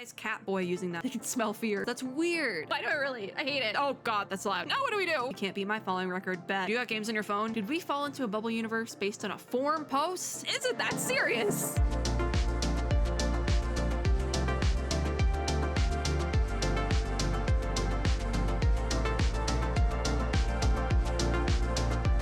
is Catboy using them? They can smell fear. That's weird. Why do I really? I hate it. Oh God, that's loud. Now what do we do? You can't beat my following record. Bet. Do you got games on your phone? Did we fall into a bubble universe based on a forum post? Is it that serious?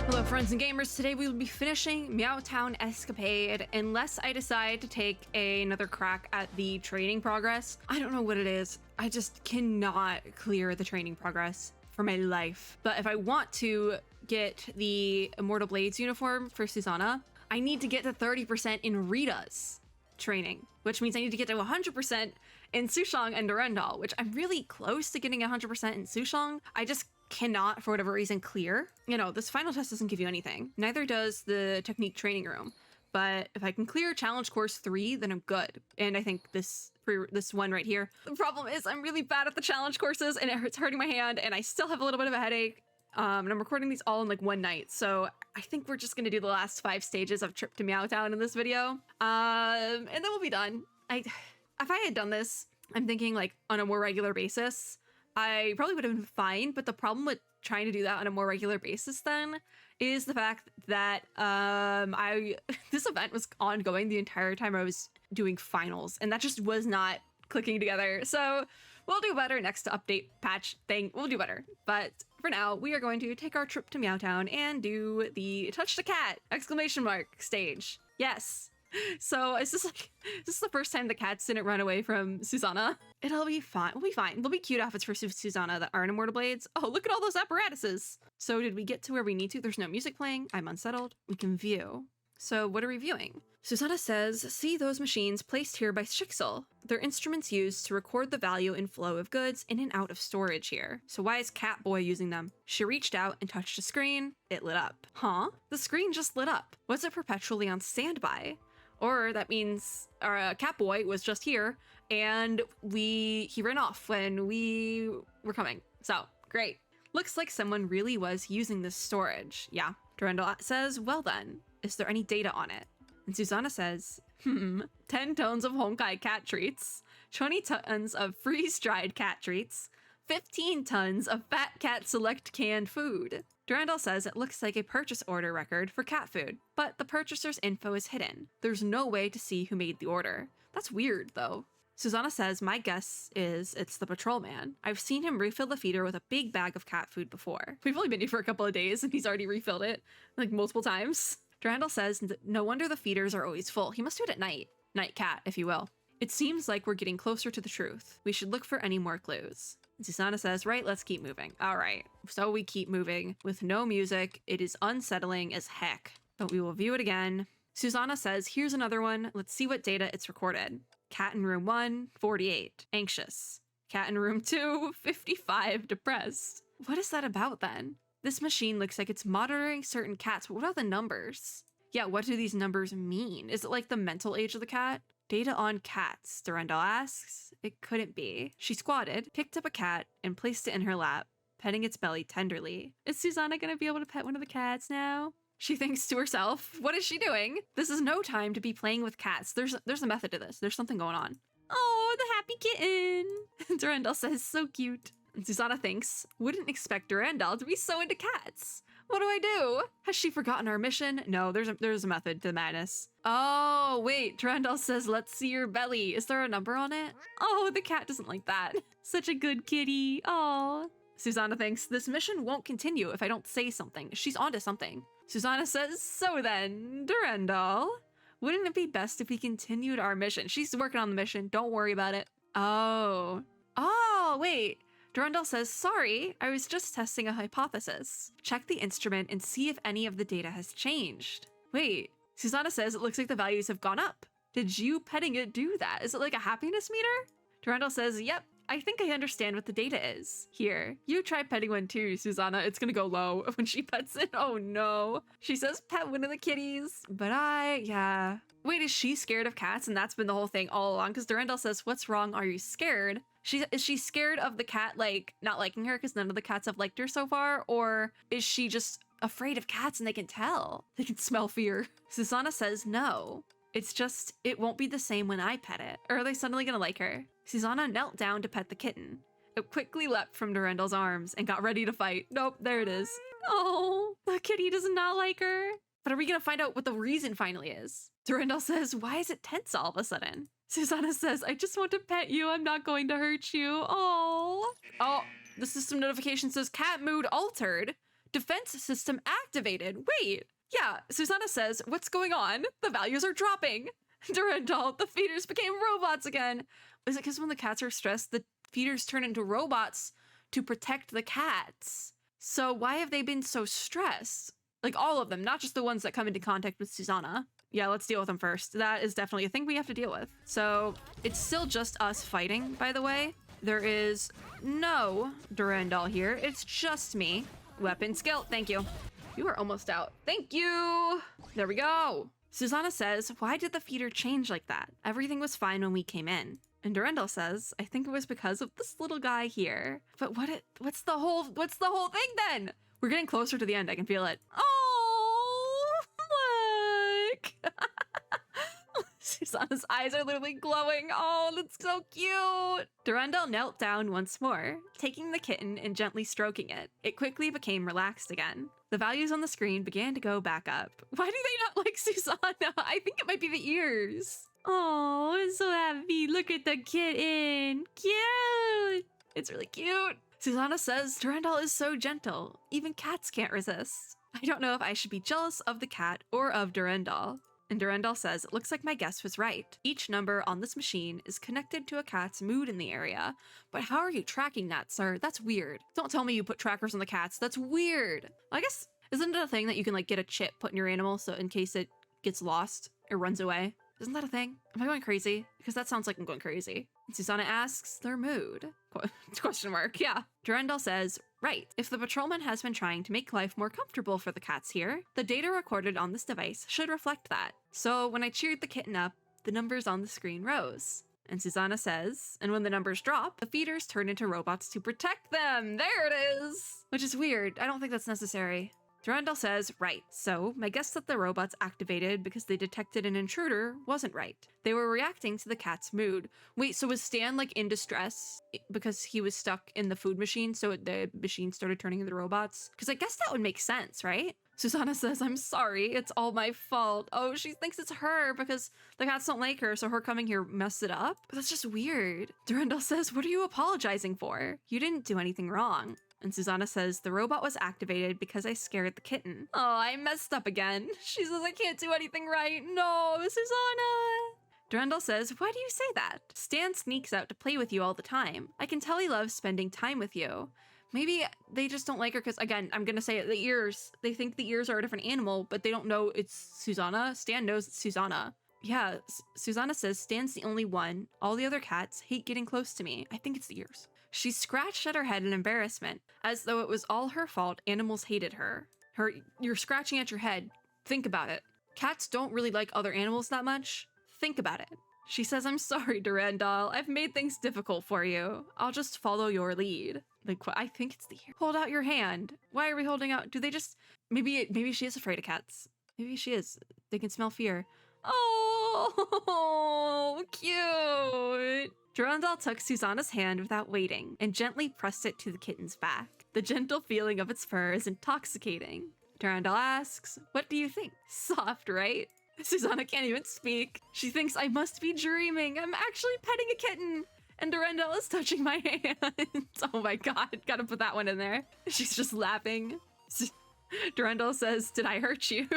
Hello friends and gamers, today we will be finishing MEOW Escapade unless I decide to take another crack at the training progress. I don't know what it is. I just cannot clear the training progress for my life. But if I want to get the Immortal Blades uniform for Susanna, I need to get to 30% in Rita's training, which means I need to get to 100% in Sushang and Durandal, which I'm really close to getting 100% in Sushang. I just cannot, for whatever reason, clear. You know, this final test doesn't give you anything. Neither does the technique training room. But if I can clear challenge course 3, then I'm good. And I think this one right here. The problem is I'm really bad at the challenge courses and it's hurting my hand and I still have a little bit of a headache. And I'm recording these all in like one night. So I think we're just going to do the last 5 stages of Trip to MEOW Town in this video. And then we'll be done. If I had done this, I'm thinking like on a more regular basis, I probably would have been fine, but the problem with trying to do that on a more regular basis then is the fact that this event was ongoing the entire time I was doing finals, and that just was not clicking together. So we'll do better next update patch thing. We'll do better. But for now, we are going to take our trip to MEOW Town and do the touch the cat exclamation mark stage. Yes. So is this the first time the cats didn't run away from Susanna? It'll be fine. We'll be fine. There'll be cute outfits for Susanna that aren't Immortal Blades. Oh, look at all those apparatuses. So did we get to where we need to? There's no music playing. I'm unsettled. We can view. So what are we viewing? Susanna says, see those machines placed here by Shixel. They're instruments used to record the value and flow of goods in and out of storage here. So why is Catboy using them? She reached out and touched a screen. It lit up. Huh? The screen just lit up. Was it perpetually on standby? Or that means our Catboy was just here and he ran off when we were coming. So great. Looks like someone really was using this storage. Yeah. Durandal says, well then, is there any data on it? And Susanna says, 10 tons of Honkai cat treats, 20 tons of freeze-dried cat treats, 15 tons of Fat Cat Select canned food. Durandal says it looks like a purchase order record for cat food, but the purchaser's info is hidden. There's no way to see who made the order. That's weird, though. Susanna says, my guess is it's the patrolman. I've seen him refill the feeder with a big bag of cat food before. We've only been here for a couple of days and he's already refilled it, like multiple times. Durandal says, no wonder the feeders are always full. He must do it at night. Night cat, if you will. It seems like we're getting closer to the truth. We should look for any more clues. Susanna says, right, let's keep moving. All right, so we keep moving with no music. It is unsettling as heck, but we will view it again. Susanna says, here's another one. Let's see what data it's recorded. Cat in room 1, 48, anxious. Cat in room 2, 55, depressed. What is that about then? This machine looks like it's monitoring certain cats, but what are the numbers? Yeah, what do these numbers mean? Is it like the mental age of the cat? Data on cats, Durandal asks. It couldn't be. She squatted, picked up a cat, and placed it in her lap, petting its belly tenderly. Is Susanna gonna be able to pet one of the cats now? She thinks to herself, what is she doing? This is no time to be playing with cats. There's a method to this. There's something going on. Oh, the happy kitten. Durandal says, so cute. And Susanna thinks, wouldn't expect Durandal to be so into cats. What do I do? Has she forgotten our mission? No, there's a method to the madness. Oh, wait, Durandal says, let's see your belly. Is there a number on it? Oh, the cat doesn't like that. Such a good kitty. Oh. Susanna thinks, this mission won't continue if I don't say something. She's onto something. Susanna says, so then, Durandal, wouldn't it be best if we continued our mission? She's working on the mission. Don't worry about it. Oh, wait. Durandal says, sorry, I was just testing a hypothesis. Check the instrument and see if any of the data has changed. Wait, Susanna says it looks like the values have gone up. Did you petting it do that? Is it like a happiness meter? Durandal says, yep, I think I understand what the data is. Here, you try petting one too, Susanna. It's gonna go low when she pets it. Oh no. She says pet one of the kitties, but yeah. Wait, is she scared of cats? And that's been the whole thing all along, because Durandal says, what's wrong? Are you scared? Is she scared of the cat, like, not liking her because none of the cats have liked her so far? Or is she just afraid of cats and they can tell? They can smell fear. Susanna says no. It's just, it won't be the same when I pet it. Or are they suddenly gonna like her? Susanna knelt down to pet the kitten. It quickly leapt from Durandal's arms and got ready to fight. Nope, there it is. Oh, the kitty does not like her. But are we gonna find out what the reason finally is? Durandal says, why is it tense all of a sudden? Susanna says, I just want to pet you. I'm not going to hurt you. Oh, the system notification says cat mood altered. Defense system activated. Wait, yeah, Susanna says, what's going on? The values are dropping. Durandal, the feeders became robots again. Is it because when the cats are stressed, the feeders turn into robots to protect the cats? So why have they been so stressed? Like all of them, not just the ones that come into contact with Susanna. Yeah, let's deal with them first. That is definitely a thing we have to deal with. So it's still just us fighting, by the way. There is no Durandal here. It's just me. Weapon skill, thank you. You are almost out. Thank you. There we go. Susanna says, why did the feeder change like that? Everything was fine when we came in. And Durandal says, I think it was because of this little guy here. But what's the whole thing then? We're getting closer to the end. I can feel it. Oh, look. Susanna's eyes are literally glowing. Oh, that's so cute. Durandal knelt down once more, taking the kitten and gently stroking it. It quickly became relaxed again. The values on the screen began to go back up. Why do they not like Susanna? I think it might be the ears. Oh, I'm so happy. Look at the kitten. Cute. It's really cute. Susanna says Durandal is so gentle. Even cats can't resist. I don't know if I should be jealous of the cat or of Durandal. And Durandal says, it looks like my guess was right. Each number on this machine is connected to a cat's mood in the area. But how are you tracking that, sir? That's weird. Don't tell me you put trackers on the cats. That's weird. I guess, isn't it a thing that you can like get a chip put in your animal so in case it gets lost or runs away? Isn't that a thing? Am I going crazy? Because that sounds like I'm going crazy. And Susanna asks their mood. Question mark, yeah. Durandal says, right, if the patrolman has been trying to make life more comfortable for the cats here, the data recorded on this device should reflect that. So when I cheered the kitten up, the numbers on the screen rose. And Susanna says, and when the numbers drop, the feeders turn into robots to protect them. There it is. Which is weird. I don't think that's necessary. Durandal says, right, so my guess that the robots activated because they detected an intruder wasn't right. They were reacting to the cat's mood. Wait, so was Stan like in distress because he was stuck in the food machine, so the machine started turning into robots? Because I guess that would make sense, right? Susanna says, I'm sorry, it's all my fault. Oh, she thinks it's her because the cats don't like her, so her coming here messed it up? But that's just weird. Durandal says, what are you apologizing for? You didn't do anything wrong. And Susanna says, the robot was activated because I scared the kitten. Oh, I messed up again. She says, I can't do anything right. No, Susanna. Durandal says, why do you say that? Stan sneaks out to play with you all the time. I can tell he loves spending time with you. Maybe they just don't like her because, again, I'm going to say it, the ears. They think the ears are a different animal, but they don't know it's Susanna. Stan knows it's Susanna. Yeah, Susanna says Stan's the only one. All the other cats hate getting close to me. I think it's the ears. She scratched at her head in embarrassment, as though it was all her fault animals hated her. You're scratching at your head. Think about it. Cats don't really like other animals that much. Think about it. She says, I'm sorry, Durandal. I've made things difficult for you. I'll just follow your lead. Like, I think it's the ear. Hold out your hand. Why are we holding out? Do they just... Maybe she is afraid of cats. Maybe she is. They can smell fear. Oh, cute. Durandal took Susanna's hand without waiting and gently pressed it to the kitten's back. The gentle feeling of its fur is intoxicating. Durandal asks, what do you think? Soft, right? Susanna can't even speak. She thinks I must be dreaming. I'm actually petting a kitten. And Durandal is touching my hand. Oh my god, gotta put that one in there. She's just laughing. Durandal says, did I hurt you?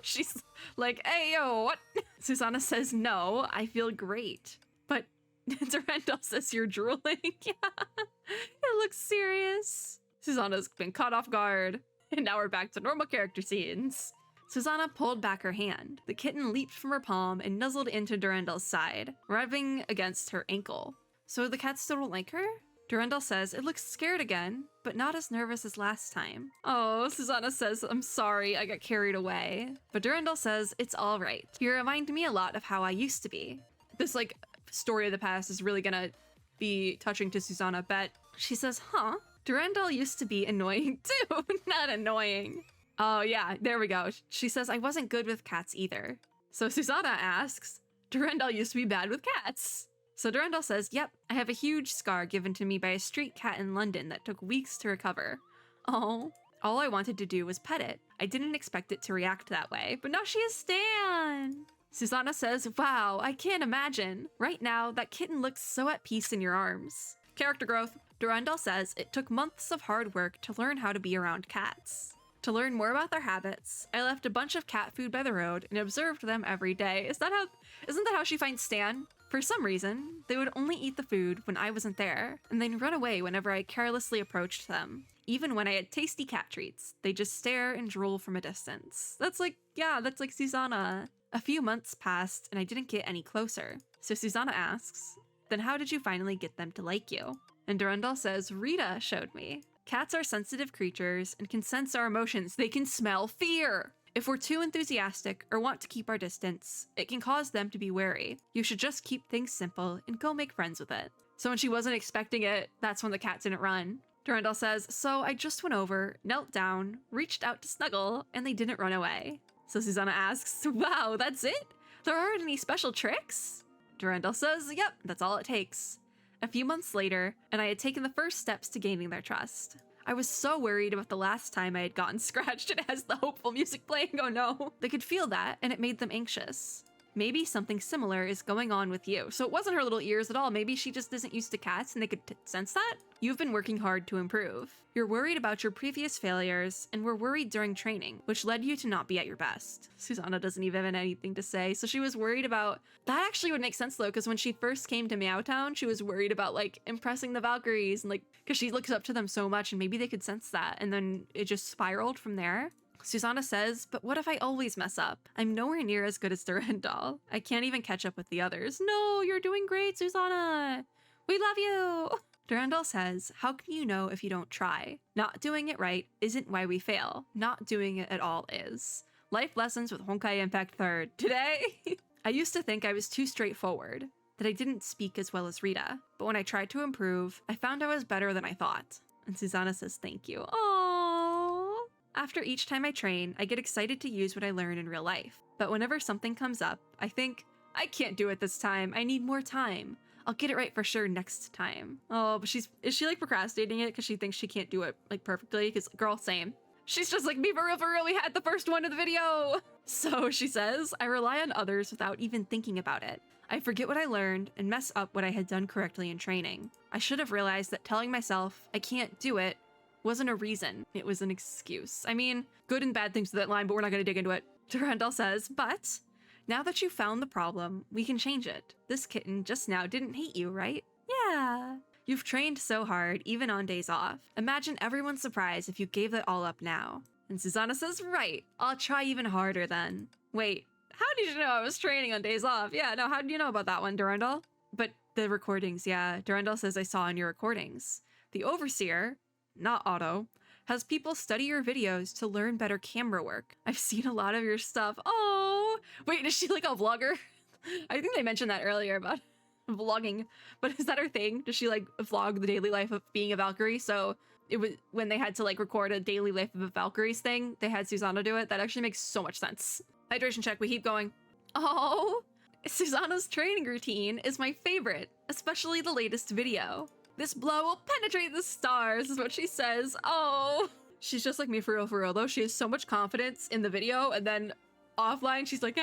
She's like, hey, yo, what? Susanna says, no, I feel great. But Durandal says, you're drooling. Yeah, it looks serious. Susanna's been caught off guard. And now we're back to normal character scenes. Susanna pulled back her hand. The kitten leaped from her palm and nuzzled into Durandal's side, rubbing against her ankle. So the cats still don't like her? Durandal says, it looks scared again, but not as nervous as last time. Oh, Susanna says, I'm sorry, I got carried away. But Durandal says, it's all right. You remind me a lot of how I used to be. This, like, story of the past is really gonna be touching to Susanna, bet. She says, huh? Durandal used to be annoying too. Not annoying. Oh yeah, there we go. She says, I wasn't good with cats either. So Susanna asks, Durandal used to be bad with cats. So Durandal says, yep, I have a huge scar given to me by a street cat in London that took weeks to recover. Oh, all I wanted to do was pet it. I didn't expect it to react that way, but now she is Stan. Susanna says, wow, I can't imagine. Right now, that kitten looks so at peace in your arms. Character growth. Durandal says it took months of hard work to learn how to be around cats. To learn more about their habits, I left a bunch of cat food by the road and observed them every day. Isn't that how she finds Stan? For some reason, they would only eat the food when I wasn't there, and then run away whenever I carelessly approached them. Even when I had tasty cat treats, they just stare and drool from a distance. That's like Susanna. A few months passed and I didn't get any closer. So Susanna asks, then how did you finally get them to like you? And Durandal says, Rita showed me. Cats are sensitive creatures and can sense our emotions. They can smell fear. If we're too enthusiastic or want to keep our distance, it can cause them to be wary. You should just keep things simple and go make friends with it. So when she wasn't expecting it, that's when the cat didn't run. Durandal says, so I just went over, knelt down, reached out to snuggle, and they didn't run away. So Susanna asks, wow, that's it? There aren't any special tricks? Durandal says, yep, that's all it takes. A few months later, and I had taken the first steps to gaining their trust. I was so worried about the last time I had gotten scratched. It has the hopeful music playing, oh no. They could feel that, and it made them anxious. Maybe something similar is going on with you. So it wasn't her little ears at all. Maybe she just isn't used to cats and they could sense that. You've been working hard to improve. You're worried about your previous failures and were worried during training, which led you to not be at your best. Susanna doesn't even have anything to say. So she was worried about, that actually would make sense though, because when she first came to MEOW Town, she was worried about like impressing the Valkyries and like, because she looks up to them so much and maybe they could sense that. And then it just spiraled from there. Susanna says, but what if I always mess up? I'm nowhere near as good as Durandal. I can't even catch up with the others. No, you're doing great, Susanna. We love you. Durandal says, how can you know if you don't try? Not doing it right isn't why we fail. Not doing it at all is. Life lessons with Honkai Impact 3rd. Today, I used to think I was too straightforward, that I didn't speak as well as Rita. But when I tried to improve, I found I was better than I thought. And Susanna says, thank you. Aww. After each time I train, I get excited to use what I learn in real life. But whenever something comes up, I think, I can't do it this time. I need more time. I'll get it right for sure next time. Oh, but is she like procrastinating it because she thinks she can't do it like perfectly? Because girl, same. She's just like, me for real, we had the first one of the video. So she says, I rely on others without even thinking about it. I forget what I learned and mess up what I had done correctly in training. I should have realized that telling myself I can't do it wasn't a reason, it was an excuse. I mean, good and bad things to that line, but we're not gonna dig into it. Durandal says, but now that you found the problem, we can change it. This kitten just now didn't hate you, right? Yeah. You've trained so hard, even on days off. Imagine everyone's surprise if you gave that all up now. And Susanna says, right, I'll try even harder then. Wait, how did you know I was training on days off? Yeah, no, how did you know about that one, Durandal? But the recordings, yeah, Durandal says I saw in your recordings. The Overseer, not Otto, has people study your videos to learn better camera work. I've seen a lot of your stuff. Oh, wait, is she like a vlogger? I think they mentioned that earlier about vlogging, but is that her thing? Does she like vlog the daily life of being a Valkyrie? So it was when they had to like record a daily life of a Valkyries thing, they had Susanna do it. That actually makes so much sense. Hydration check, we keep going. Oh, Susanna's training routine is my favorite, especially the latest video. This blow will penetrate the stars, is what she says. Oh, she's just like me for real though. She has so much confidence in the video, and then offline, she's like,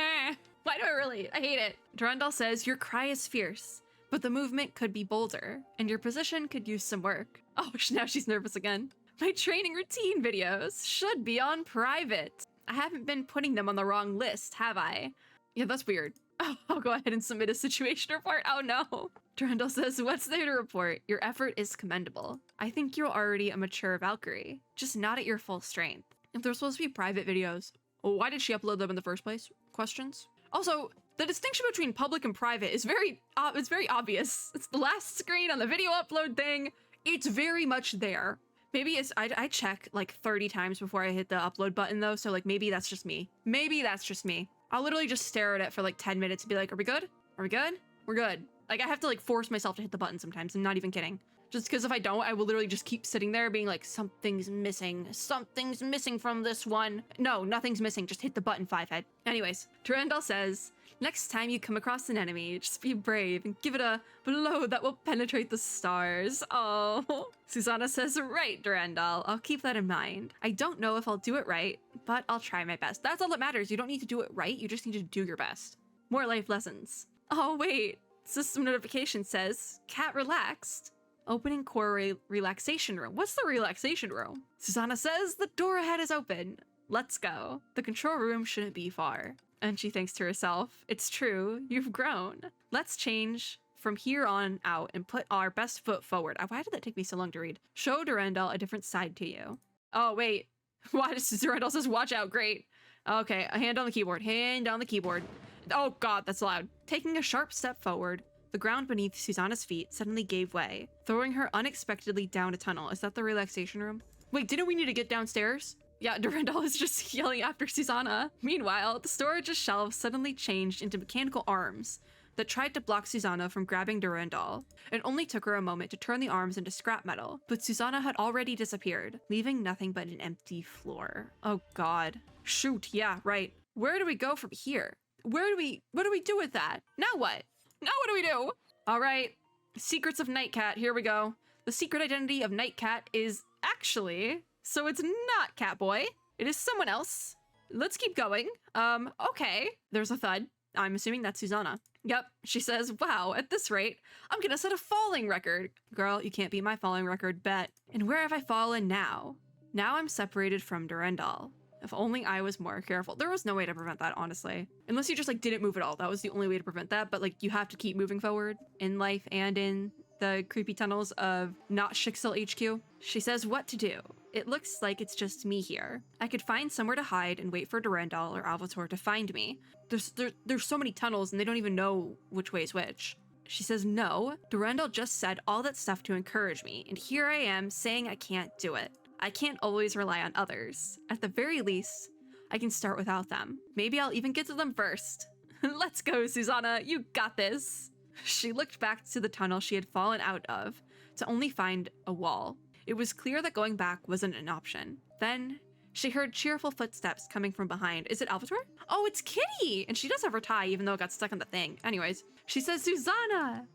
why do I relate? I hate it. Durandal says, your cry is fierce, but the movement could be bolder, and your position could use some work. Oh, now she's nervous again. My training routine videos should be on private. I haven't been putting them on the wrong list, have I? Yeah, that's weird. Oh, I'll go ahead and submit a situation report. Oh no. Durandal says, what's there to report? Your effort is commendable. I think you're already a mature Valkyrie, just not at your full strength. If they're supposed to be private videos, well, why did she upload them in the first place? Questions? Also, the distinction between public and private is it's very obvious. It's the last screen on the video upload thing. It's very much there. Maybe it's, I check like 30 times before I hit the upload button though, so like maybe that's just me. Maybe that's just me. I'll literally just stare at it for like 10 minutes and be like, are we good? Are we good? We're good. Like I have to like force myself to hit the button sometimes. I'm not even kidding. Just because if I don't, I will literally just keep sitting there being like, something's missing. Something's missing from this one. No, nothing's missing. Just hit the button, 5-head. Anyways, Durandal says, Next time you come across an enemy, just be brave and give it a blow that will penetrate the stars. Oh. Susanna says, right, Durandal. I'll keep that in mind. I don't know if I'll do it right, but I'll try my best. That's all that matters. You don't need to do it right. You just need to do your best. More life lessons. Oh, wait. System notification says, cat relaxed. Opening core relaxation room. What's the relaxation room? Susanna says, the door ahead is open. Let's go. The control room shouldn't be far. And she thinks to herself, it's true, you've grown. Let's change from here on out and put our best foot forward. Why did that take me so long to read? Show Durandal a different side to you. Oh, wait. Why does Durandal says watch out? Great. Okay, a hand on the keyboard. Hand on the keyboard. Oh god, that's loud. Taking a sharp step forward, the ground beneath Susanna's feet suddenly gave way, throwing her unexpectedly down a tunnel. Is that the relaxation room? Wait, didn't we need to get downstairs? Yeah, Durandal is just yelling after Susanna. Meanwhile, the storage shelves suddenly changed into mechanical arms that tried to block Susanna from grabbing Durandal. It only took her a moment to turn the arms into scrap metal, but Susanna had already disappeared, leaving nothing but an empty floor. Oh god. Shoot, yeah, right. Where do we go from here? What do we do with that? Now what? Now what do we do? All right, secrets of Nightcat, here we go. The secret identity of Nightcat is actually... So it's not Catboy. It is someone else. Let's keep going. Okay. There's a thud. I'm assuming that's Susanna. Yep. She says, wow, at this rate, I'm gonna set a falling record. Girl, you can't beat my falling record, bet. And where have I fallen now? Now I'm separated from Durandal. If only I was more careful. There was no way to prevent that, honestly. Unless you just like didn't move at all. That was the only way to prevent that. But like you have to keep moving forward in life and in the creepy tunnels of not Shixel HQ. She says what to do. It looks like it's just me here. I could find somewhere to hide and wait for Durandal or Alvator to find me. There's so many tunnels and they don't even know which way is which. She says no. Durandal just said all that stuff to encourage me, and here I am saying I can't do it. I can't always rely on others. At the very least, I can start without them. Maybe I'll even get to them first. Let's go, Susanna. You got this. She looked back to the tunnel she had fallen out of to only find a wall. It was clear that going back wasn't an option. Then she heard cheerful footsteps coming from behind. Is it Alvator? Oh, it's Kitty! And she does have her tie, even though it got stuck on the thing. Anyways, she says, Susanna!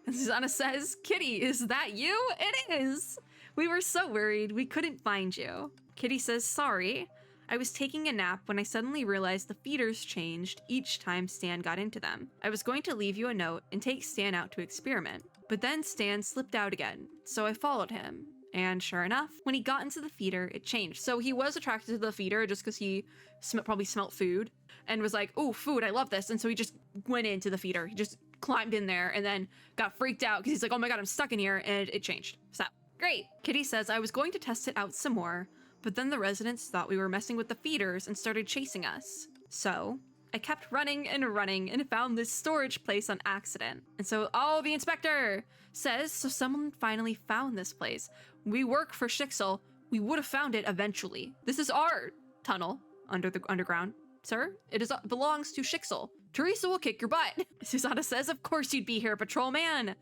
And Susanna says, Kitty, is that you? It is! We were so worried we couldn't find you. Kitty says, sorry. I was taking a nap when I suddenly realized the feeders changed each time Stan got into them. I was going to leave you a note and take Stan out to experiment. But then Stan slipped out again, so I followed him. And sure enough, when he got into the feeder, it changed. So he was attracted to the feeder just because he probably smelt food and was like, oh, food, I love this. And so he just went into the feeder. He just climbed in there and then got freaked out because he's like, oh my god, I'm stuck in here, and it changed. So, great. Kitty says, I was going to test it out some more, but then the residents thought we were messing with the feeders and started chasing us. So, I kept running and found this storage place on accident. And so, oh, the inspector says, so someone finally found this place. We work for Shixel. We would have found it eventually. This is our tunnel under the underground, sir. It belongs to Shixel. Teresa will kick your butt. Susanna says, of course you'd be here, patrolman.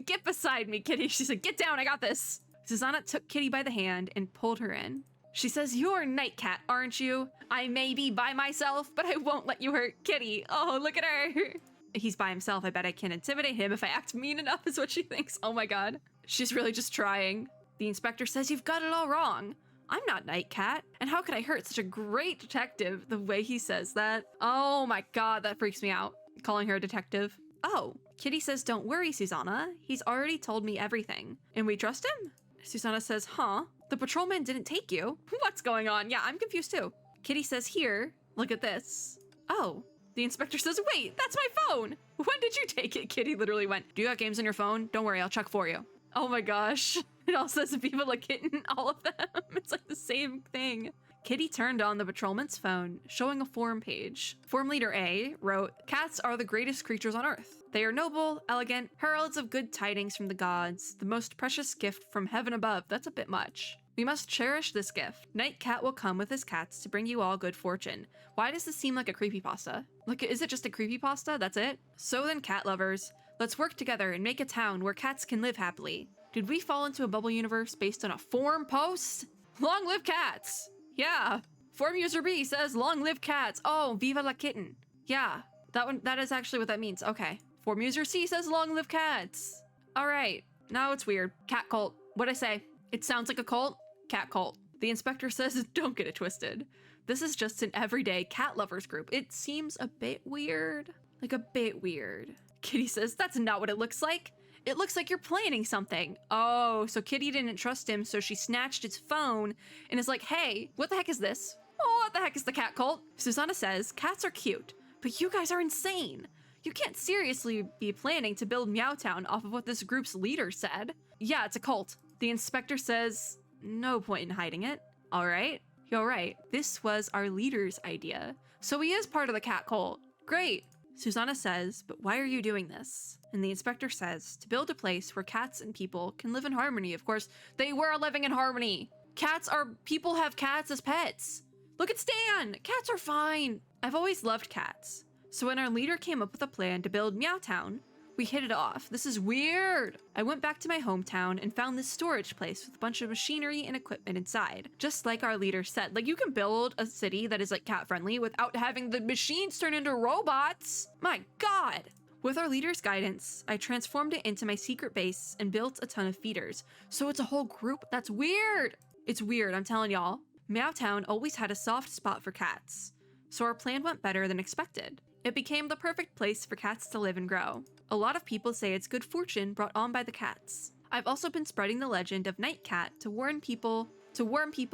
Get beside me, Kitty. She said, get down, I got this. Susanna took Kitty by the hand and pulled her in. She says, you're Nightcat, aren't you? I may be by myself, but I won't let you hurt Kitty. Oh, look at her. He's by himself. I bet I can intimidate him if I act mean enough, is what she thinks. Oh my god. She's really just trying. The inspector says, you've got it all wrong. I'm not Nightcat. And how could I hurt such a great detective the way he says that? Oh my god, that freaks me out. Calling her a detective. Oh, Kitty says, don't worry, Susanna. He's already told me everything. And we trust him? Susanna says, huh? The patrolman didn't take you? What's going on? Yeah, I'm confused too. Kitty says, here, look at this. Oh. The inspector says, wait, that's my phone. When did you take it? Kitty literally went, do you have games on your phone? Don't worry, I'll check for you. Oh my gosh. It all says Viva La Kitten, all of them. It's like the same thing. Kitty turned on the patrolman's phone, showing a forum page. Forum leader A wrote, cats are the greatest creatures on earth. They are noble, elegant, heralds of good tidings from the gods, the most precious gift from heaven above. That's a bit much. We must cherish this gift. Nightcat will come with his cats to bring you all good fortune. Why does this seem like a creepypasta? Like, is it just a creepypasta? That's it? So then, cat lovers, let's work together and make a town where cats can live happily. Did we fall into a bubble universe based on a forum post? Long live cats! Yeah. Forum user B says, long live cats. Oh, Viva La Kitten. Yeah. That is actually what that means. Okay. Form user C says long live cats. All right. Now it's weird. Cat cult. What'd I say? It sounds like a cult. Cat cult. The inspector says, don't get it twisted. This is just an everyday cat lovers group. It seems a bit weird. Like a bit weird. Kitty says, that's not what it looks like. It looks like you're planning something. Oh, so Kitty didn't trust him, so she snatched his phone and is like, hey, what the heck is this? Oh, what the heck is the cat cult? Susanna says, cats are cute, but you guys are insane. You can't seriously be planning to build Meowtown off of what this group's leader said. Yeah, it's a cult. The inspector says, no point in hiding it. All right, you're right. This was our leader's idea. So he is part of the cat cult. Great. Susanna says, but why are you doing this? And the inspector says, to build a place where cats and people can live in harmony. Of course, they were living in harmony. People have cats as pets. Look at Stan, cats are fine. I've always loved cats. So when our leader came up with a plan to build Meowtown, we hit it off. This is weird. I went back to my hometown and found this storage place with a bunch of machinery and equipment inside. Just like our leader said, like you can build a city that is like cat friendly without having the machines turn into robots. My God. With our leader's guidance, I transformed it into my secret base and built a ton of feeders. So it's a whole group. That's weird. It's weird, I'm telling y'all. Meowtown always had a soft spot for cats. So our plan went better than expected. It became the perfect place for cats to live and grow. A lot of people say it's good fortune brought on by the cats. I've also been spreading the legend of Night Cat to warm people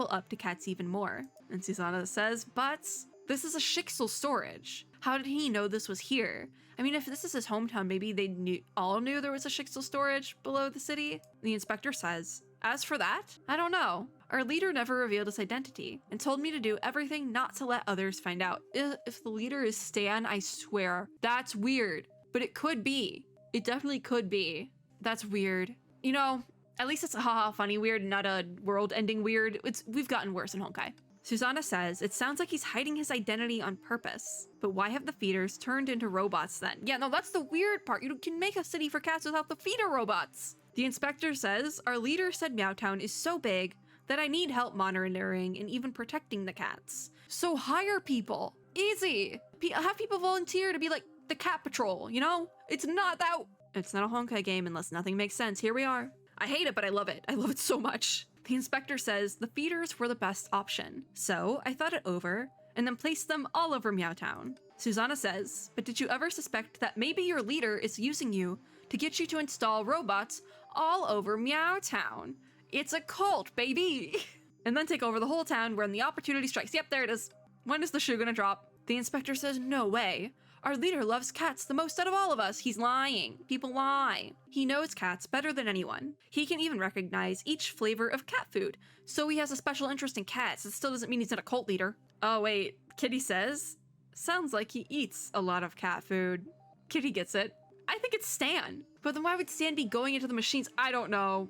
up to cats even more. And Susanna says, but this is a Shixel storage. How did he know this was here? I mean, if this is his hometown, maybe they all knew there was a Shixel storage below the city? The inspector says, as for that, I don't know. Our leader never revealed his identity and told me to do everything not to let others find out. If the leader is Stan, I swear, that's weird. But it could be. It definitely could be. That's weird. You know, at least it's a haha funny weird, not a world-ending weird. We've gotten worse in Honkai. Susanna says, it sounds like he's hiding his identity on purpose. But why have the feeders turned into robots then? Yeah, no, that's the weird part. You can make a city for cats without the feeder robots. The inspector says, our leader said Meowtown is so big that I need help monitoring and even protecting the cats. So hire people. Easy. Have people volunteer to be like the cat patrol, you know? It's not a Honkai game unless nothing makes sense. Here we are. I hate it, but I love it. I love it so much. The inspector says the feeders were the best option. So I thought it over and then placed them all over Meowtown. Susanna says, but did you ever suspect that maybe your leader is using you to get you to install robots all over Meowtown? It's a cult, baby! And then take over the whole town when the opportunity strikes. Yep, there it is. When is the shoe gonna drop? The inspector says, no way. Our leader loves cats the most out of all of us. He's lying. People lie. He knows cats better than anyone. He can even recognize each flavor of cat food. So he has a special interest in cats. It still doesn't mean he's not a cult leader. Oh wait, Kitty says, sounds like he eats a lot of cat food. Kitty gets it. I think it's Stan. But then why would Stan be going into the machines? I don't know.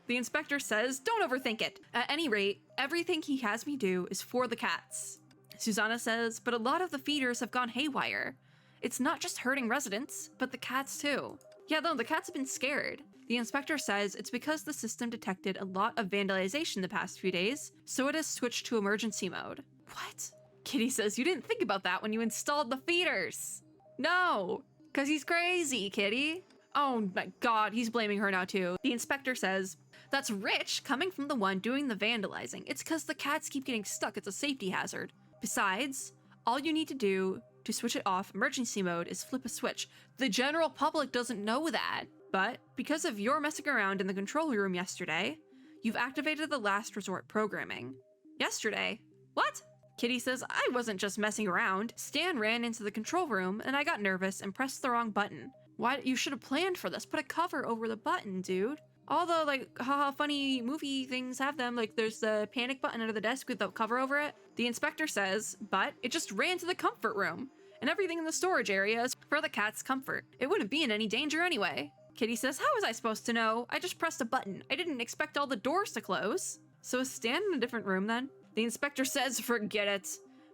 The inspector says, don't overthink it. At any rate, everything he has me do is for the cats. Susanna says, but a lot of the feeders have gone haywire. It's not just hurting residents, but the cats too. Yeah, though, the cats have been scared. The inspector says it's because the system detected a lot of vandalization the past few days, so it has switched to emergency mode. What? Kitty says, you didn't think about that when you installed the feeders. No, because he's crazy, Kitty. Oh my God, he's blaming her now too. The inspector says, that's rich coming from the one doing the vandalizing. It's because the cats keep getting stuck. It's a safety hazard. Besides, all you need to do to switch it off emergency mode is flip a switch. The general public doesn't know that. But because of your messing around in the control room yesterday, you've activated the last resort programming. Yesterday? What? Kitty says, I wasn't just messing around. Stan ran into the control room and I got nervous and pressed the wrong button. Why? You should have planned for this. Put a cover over the button, dude. All the like haha funny movie things have them. Like there's the panic button under the desk with the cover over it. The inspector says, but it just ran to the comfort room and everything in the storage area is for the cat's comfort. It wouldn't be in any danger anyway. Kitty says, how was I supposed to know? I just pressed a button. I didn't expect all the doors to close. So is Stan in a different room then? The inspector says, forget it.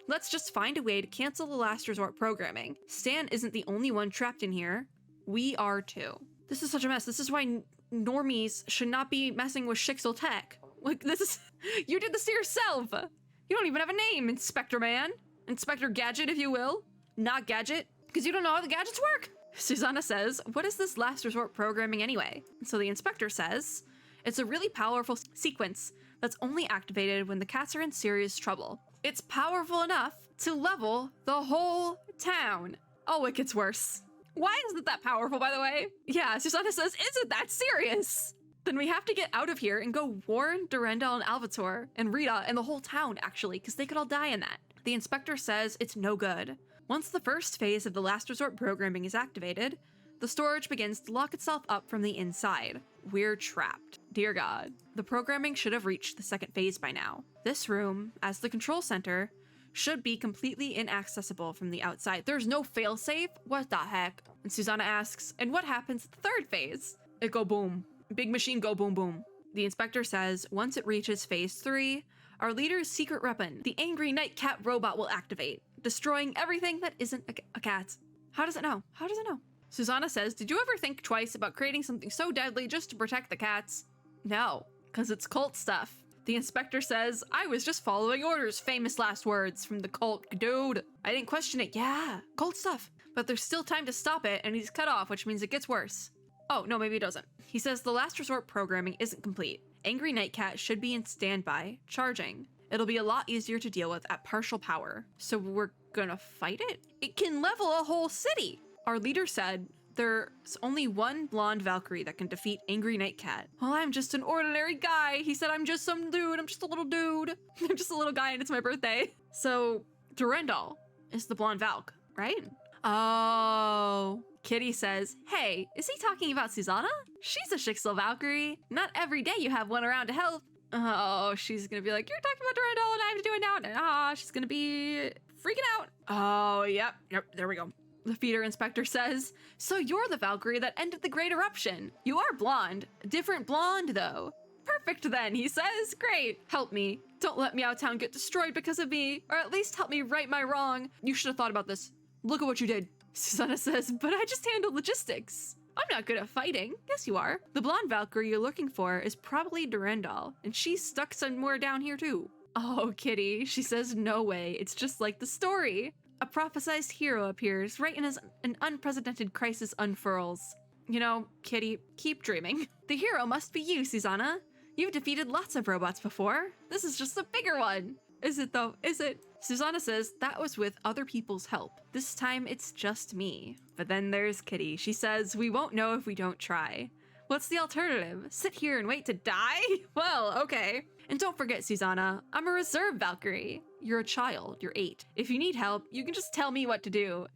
Let's just find a way to cancel the last resort programming. Stan isn't the only one trapped in here. We are too. This is such a mess. This is why normies should not be messing with Shixel tech. Like this is, you did this to yourself. You don't even have a name, Inspector Man. Inspector Gadget, if you will. not gadget, because you don't know how the gadgets work. Susanna says, what is this last resort programming anyway? So the inspector says, it's a really powerful sequence that's only activated when the cats are in serious trouble. It's powerful enough to level the whole town. Oh, it gets worse. Why is it that powerful, by the way? Yeah, Susanna says, is it that serious? Then we have to get out of here and go warn Durendal and Alvator and Rita and the whole town, actually, because they could all die in that. The inspector says it's no good. Once the first phase of the last resort programming is activated, the storage begins to lock itself up from the inside. We're trapped. Dear God. The programming should have reached the second phase by now. This room, as the control center, should be completely inaccessible from the outside. There's no failsafe? What the heck? And Susanna asks, and what happens at the third phase? It go boom. Big machine go boom boom. The inspector says, once it reaches phase 3, our leader's secret weapon, the angry night cat robot, will activate, destroying everything that isn't a cat. How does it know? How does it know? Susanna says, did you ever think twice about creating something so deadly just to protect the cats? No, because it's cult stuff. The inspector says, I was just following orders, famous last words from the cult dude. I didn't question it. Yeah, cult stuff. But there's still time to stop it, and he's cut off, which means it gets worse. Oh, no, maybe it doesn't. He says the last resort programming isn't complete. Angry Nightcat should be in standby, charging. It'll be a lot easier to deal with at partial power. So we're gonna fight it? It can level a whole city! Our leader said there's only one blonde Valkyrie that can defeat Angry Nightcat. Well, I'm just an ordinary guy. He said I'm just some dude. I'm just a little dude. I'm just a little guy and it's my birthday. So Durendal is the blonde Valk, right? Oh. Kitty says, hey, is he talking about Susanna? She's a Shixel Valkyrie. Not every day you have one around to help. Oh, she's gonna be like, you're talking about Durendal and I have to do it now. And she's gonna be freaking out. Oh, yep, there we go. The feeder inspector says, so you're the Valkyrie that ended the Great Eruption. You are blonde. Different blonde, though. Perfect then, he says. Great. Help me. Don't let Meowtown get destroyed because of me. Or at least help me right my wrong. You should have thought about this. Look at what you did. Susanna says, but I just handle logistics. I'm not good at fighting. Yes, you are. The blonde Valkyrie you're looking for is probably Durendal, and she's stuck somewhere down here too. Oh, Kitty. She says, no way. It's just like the story. A prophesized hero appears right as an unprecedented crisis unfurls. You know, Kitty, keep dreaming. The hero must be you, Susanna. You've defeated lots of robots before. This is just a bigger one. Is it though? Is it? Susanna says that was with other people's help. This time it's just me. But then there's Kitty. She says, we won't know if we don't try. What's the alternative? Sit here and wait to die? Well, okay. And don't forget, Susanna, I'm a reserve Valkyrie. You're a child. You're 8. If you need help, you can just tell me what to do.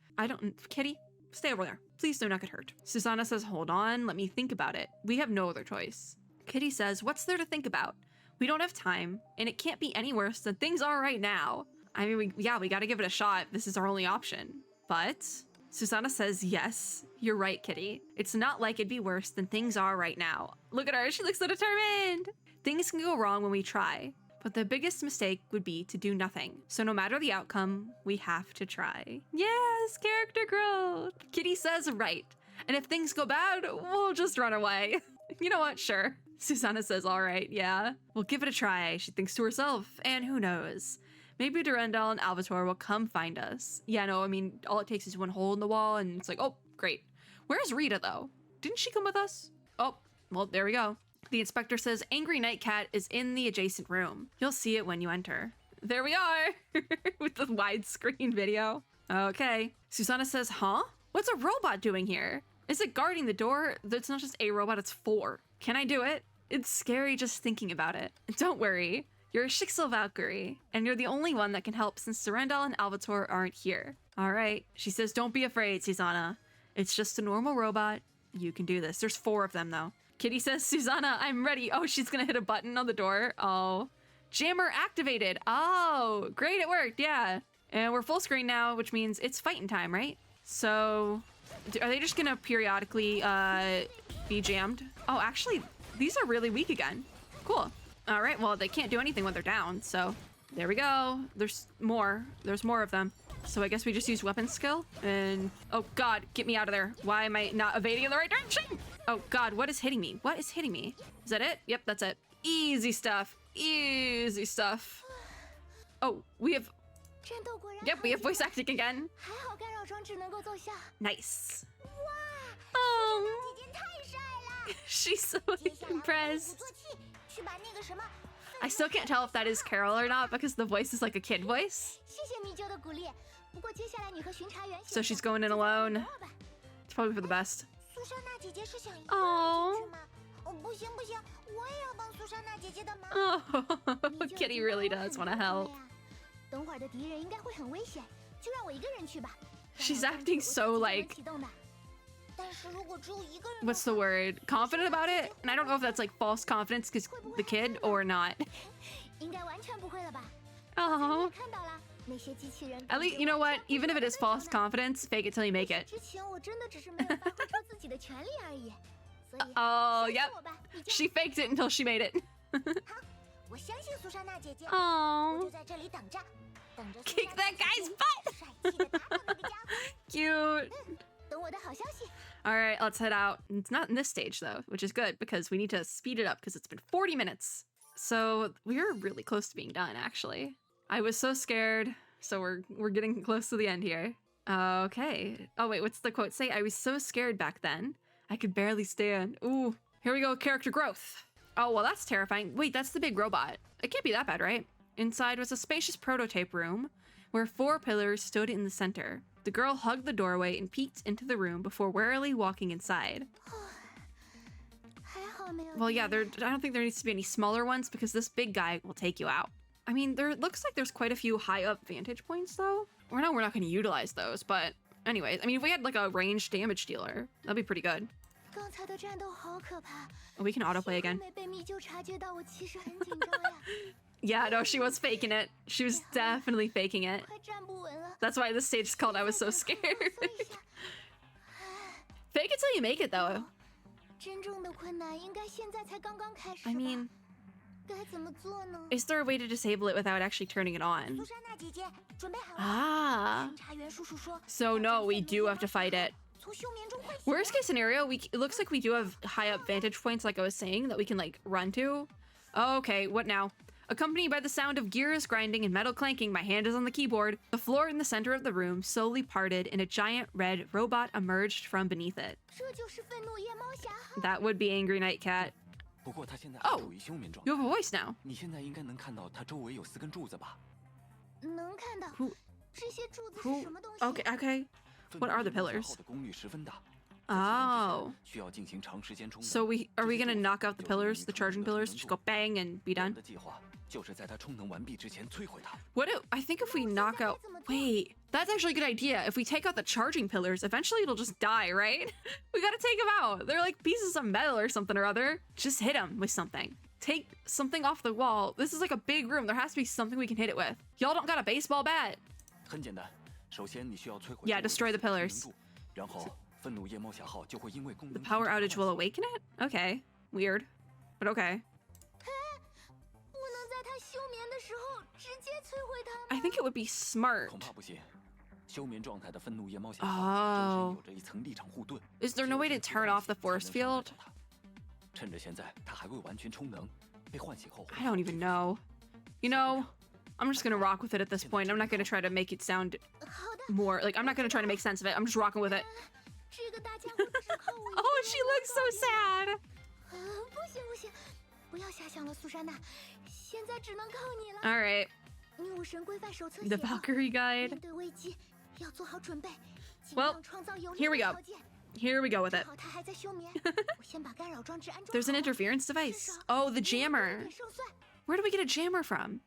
Kitty, stay over there. Please do not get hurt. Susanna says, hold on, let me think about it. We have no other choice. Kitty says, what's there to think about? We don't have time, and it can't be any worse than things are right now. I mean, we gotta give it a shot. This is our only option. But Susanna says, yes, you're right, Kitty. It's not like it'd be worse than things are right now. Look at her, she looks so determined. Things can go wrong when we try, but the biggest mistake would be to do nothing. So no matter the outcome, we have to try. Yes, character growth. Kitty says, right. And if things go bad, we'll just run away. You know what, sure. Susanna says, all right, yeah. We'll give it a try, she thinks to herself, and who knows? Maybe Durendal and Alvator will come find us. Yeah, no, I mean, all it takes is one hole in the wall, and it's like, oh, great. Where's Rita, though? Didn't she come with us? Oh, well, there we go. The inspector says Angry Nightcat is in the adjacent room. You'll see it when you enter. There we are, with the widescreen video. Okay. Susanna says, huh? What's a robot doing here? Is it guarding the door? It's not just a robot, it's 4. Can I do it? It's scary just thinking about it. Don't worry. You're a Shixel Valkyrie, and you're the only one that can help since Durendal and Alvator aren't here. All right. She says, don't be afraid, Susanna. It's just a normal robot. You can do this. There's 4 of them, though. Kitty says, Susanna, I'm ready. Oh, she's gonna hit a button on the door. Oh. Jammer activated. Oh, great, it worked, yeah. And we're full screen now, which means it's fighting time, right? So, are they just gonna periodically be jammed? Oh, actually, these are really weak again. Cool. All right, well, they can't do anything when they're down, so there we go. There's more. There's more of them. So I guess we just use weapon skill and... Oh, God, get me out of there. Why am I not evading in the right direction? Oh, God, what is hitting me? What is hitting me? Is that it? Yep, that's it. Easy stuff. Easy stuff. Oh, we have Yep, we have voice acting again. 还好干扰装置能够奏效。 Nice. 哇， Oh, 姐姐太帅了！ she's so 接下来我鼓 impressed. 作气，去把那个什么。 I still can't tell if that is Carol or not because the voice is like a kid voice. 谢谢米啾的鼓励。不过接下来你和巡查员 So she's going in alone. It's probably for the best. 苏珊娜姐姐是想一个人 Oh. 进去吗？哦，不行不行，我也要帮苏珊娜姐姐的忙。 Oh, Kitty really does want to help. 等会儿的敌人应该会很危险，就让我一个人去吧。 She's acting so like, 启动的。但是如果只有一个人， what's the word? Confident about it? And I don't know if that's like false confidence because the kid or not. 应该完全不会了吧？ Oh. 看到了那些机器人。 At least, you know what? Even if it is false confidence, fake it till you make it. 之前我真的只是没有发挥出自己的全力而已。所以 Oh, 相信 yep. 我吧，你就 She faked it until she made it. 好，我相信苏珊娜姐姐。 Oh. 我就在这里等着，等着苏 Kick 珊娜 that 姐 guy's 姐 butt. 帅气的打倒那个家伙。 Cute. 等我的好消息。 All right, let's head out. It's not in this stage though, which is good because we need to speed it up because it's been 40 minutes. So we're really close to being done, actually. I was so scared. So we're getting close to the end here. Okay. Oh wait, what's the quote say? I was so scared back then. I could barely stand. Ooh, here we go. Character growth. Oh, well, that's terrifying. Wait, that's the big robot. It can't be that bad, right? Inside was a spacious prototype room where 4 pillars stood in the center. The girl hugged the doorway and peeked into the room before warily walking inside. 还好没有。 Well, yeah, I don't think there needs to be any smaller ones because this big guy will take you out. I mean, there looks like there's quite a few high up vantage points though. We're not going to utilize those, but anyways, I mean, if we had like a ranged damage dealer, that'd be pretty good. 刚才的战斗好可怕。 We can autoplay again. 没被米啾察觉到，我其实很紧张呀。 Yeah, no, she was faking it. She was definitely faking it. 快站不稳了。 That's why this stage is called I Was So Scared. 放松一下 Fake it till you make it though. 真正的困难应该现在才刚刚开始吧。 I mean, 该怎么做呢？ is there a way to disable it without actually turning it on? 苏珊娜姐姐，准备好了。 Ah. 巡查员叔叔说。 So no, we do have to fight it. 从休眠中唤醒。 Worst case scenario, it looks like we do have high up vantage points like I was saying that we can like run to. Okay, what now? Accompanied by the sound of gears grinding and metal clanking, my hand is on the keyboard. The floor in the center of the room slowly parted and a giant red robot emerged from beneath it. 这就是愤怒夜猫侠号。 That would be Angry Night Cat. 不过他现在还处于休眠状态。 You have a voice now. 你现在应该能看到他周围有4根柱子吧？能看到 Who- 这些柱子是 Who? 什么东西？ Okay, okay. What are the 愤怒 pillars? 消耗的功率十分大。 Oh. 需要进行长时间充能。 So are we gonna knock out the 这些 pillars, the 就是 charging 你充能 pillars, 的 just 能 go 度 bang and be 我 done? 的计划就是在他充能完毕之前摧毁他。 I think if we knock out, wait, that's actually a good idea. If we take out the charging pillars, eventually it'll just die, right? We gotta take them out. They're like pieces of metal or something or other. Just hit them with something. Take something off the wall. This is like a big room. There has to be something we can hit it with. Y'all don't got a baseball bat. 很简单，首先你需要摧毁 Yeah, destroy the 周围的 pillars. 能度，然后愤怒夜猫侠号就会因为功能 Power outage will awaken it? Okay. Weird. But okay. 不能在他休眠的时候直接摧毁他吗？ I think it would be smart. 恐怕不行。休眠状态的愤怒夜猫侠 Oh. 号周身有着一层立场护盾。 Is there no way to turn off the force 才能伤害 field? 到他趁着现在他还未完全充能，被唤醒后， I don't even know. You know, I'm just gonna rock with it at this point. I'm not gonna try to make it sound 好的， more like I'm not gonna try to make sense of it. I'm just rocking with it. 这个大家伙只靠我一个人 Oh, she looks so sad. 不行不行，不要瞎想了，苏珊娜，现在只能靠你了。 All right, 女武神规范手册 the 写道， Valkyrie guide. 面对危机要做好准备，尽 Well, 量创造有利 here we 的 go. 条件。 Here we go with 正 it. 好他还在休眠，我先把干扰装置安装 There's an 好 interference 至 device. 少 Oh, the 不会有 jammer. 点胜算。 Where do we get a jammer from?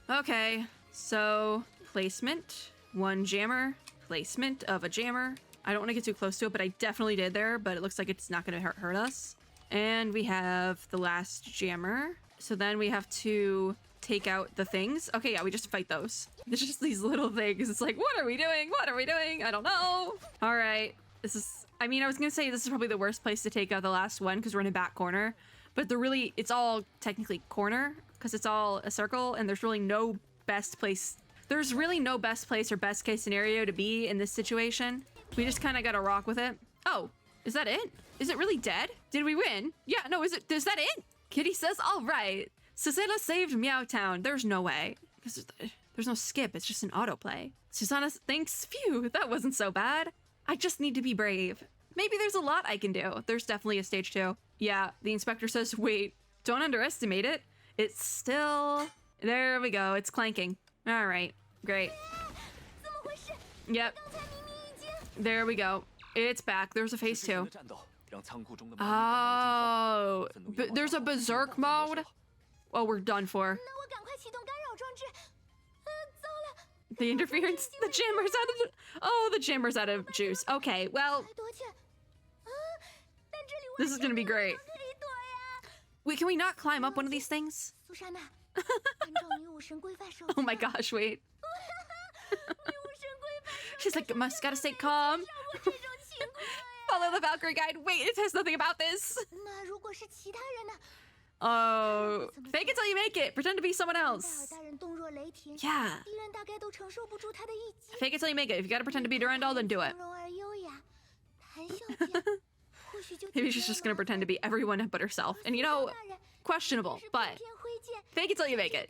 Okay, so placement, 1 jammer, placement of a jammer. I don't want to get too close to it, but I definitely did there, but it looks like it's not going to hurt us. And we have the last jammer. So then we have to take out the things. Okay, yeah, we just fight those. It's just these little things. It's like, what are we doing? What are we doing? I don't know. All right. This is, I mean, I was going to say this is probably the worst place to take out the last one because we're in a back corner. But it's all technically corner because it's all a circle and there's really no best place. There's really no best place or best case scenario to be in this situation. We just kind of got to rock with it. Oh, is that it? Is it really dead? Did we win? Yeah, no, is that it? Kitty says, all right. Cicela saved Meow Town. There's no way. There's no skip, it's just an autoplay. Susanna thinks, phew, that wasn't so bad. I just need to be brave. Maybe there's a lot I can do. There's definitely a stage 2. Yeah, the inspector says, wait, don't underestimate it. It's still... There we go, it's clanking. All right, great. Yep. There we go. It's back. There's a phase 2. Oh, there's a berserk mode? Oh, we're done for. The interference, the jammer's out of... Oh, the jammer's out of juice. Okay, well... This is gonna be great. Wait, can we not climb up one of these things? Oh my gosh, wait. She's like, gotta stay calm. Follow the Valkyrie guide. Wait, it says nothing about this. Oh, fake it till you make it. Pretend to be someone else. Yeah. Fake it till you make it. If you gotta pretend to be Durandal, then do it. Maybe she's just gonna pretend to be everyone but herself. And you know, questionable, but fake it till you make it.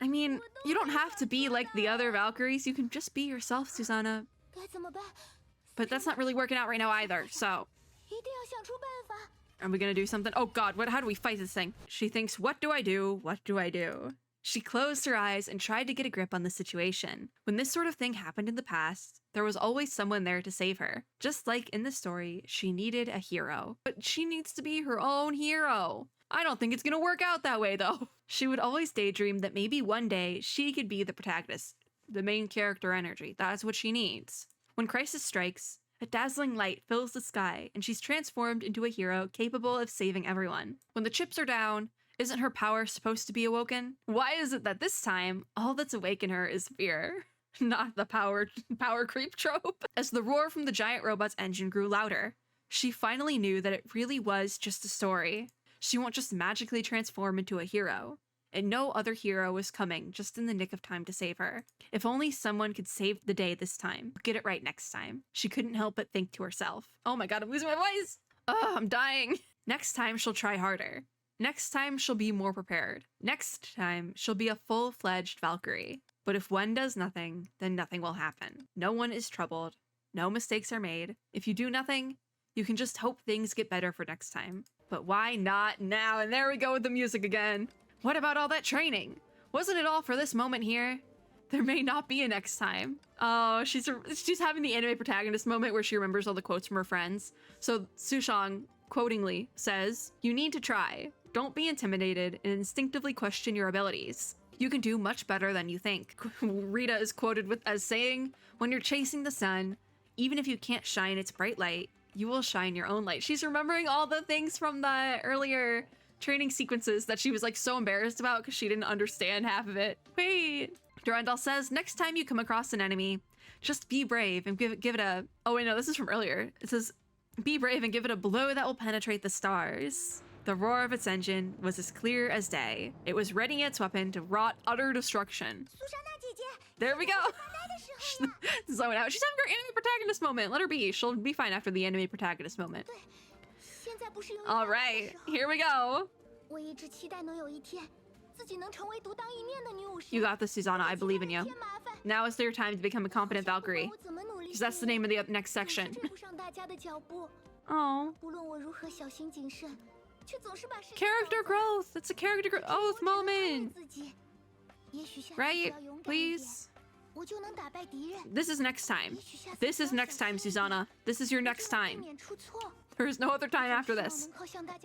I mean, you don't have to be like the other Valkyries. You can just be yourself, Susanna. But that's not really working out right now either, so... Are we gonna do something? Oh god, how do we fight this thing? She thinks, what do I do? What do I do? She closed her eyes and tried to get a grip on the situation. When this sort of thing happened in the past, there was always someone there to save her. Just like in the story, she needed a hero. But she needs to be her own hero. I don't think it's gonna work out that way, though. She would always daydream that maybe one day she could be the protagonist, the main character energy. That's what she needs. When crisis strikes, a dazzling light fills the sky, and she's transformed into a hero capable of saving everyone. When the chips are down, isn't her power supposed to be awoken? Why is it that this time, all that's awake in her is fear? Not the power creep trope. As the roar from the giant robot's engine grew louder, she finally knew that it really was just a story. She won't just magically transform into a hero. And no other hero was coming just in the nick of time to save her. If only someone could save the day this time. Get it right next time. She couldn't help but think to herself. Oh my god, I'm losing my voice! Oh, I'm dying. Next time, she'll try harder. Next time, she'll be more prepared. Next time, she'll be a full-fledged Valkyrie. But if one does nothing, then nothing will happen. No one is troubled. No mistakes are made. If you do nothing, you can just hope things get better for next time. But why not now? And there we go with the music again. What about all that training? Wasn't it all for this moment here? There may not be a next time. Oh, she's having the anime protagonist moment where she remembers all the quotes from her friends. So Sushang, quotingly, says, "You need to try. Don't be intimidated and instinctively question your abilities. You can do much better than you think." Rita is quoted as saying, "When you're chasing the sun, even if you can't shine its bright light, you will shine your own light." She's remembering all the things from the earlier training sequences that she was like so embarrassed about because she didn't understand half of it. Wait. Durandal says, next time you come across an enemy, just be brave and give it a... Oh wait, no, this is from earlier. It says, be brave and give it a blow that will penetrate the stars. The roar of its engine was as clear as day. It was readying its weapon to wrought utter destruction. There we go. Zone out. She's having her anime protagonist moment. Let her be. She'll be fine after the anime protagonist moment. All right, here we go. You got this, Susanna. I believe in you. Now is your time to become a competent Valkyrie. Because that's the name of the next section. Oh. Character growth. It's a character growth moment. Right? Please? This is next time. This is next time, Susanna. This is your next time. There is no other time after this.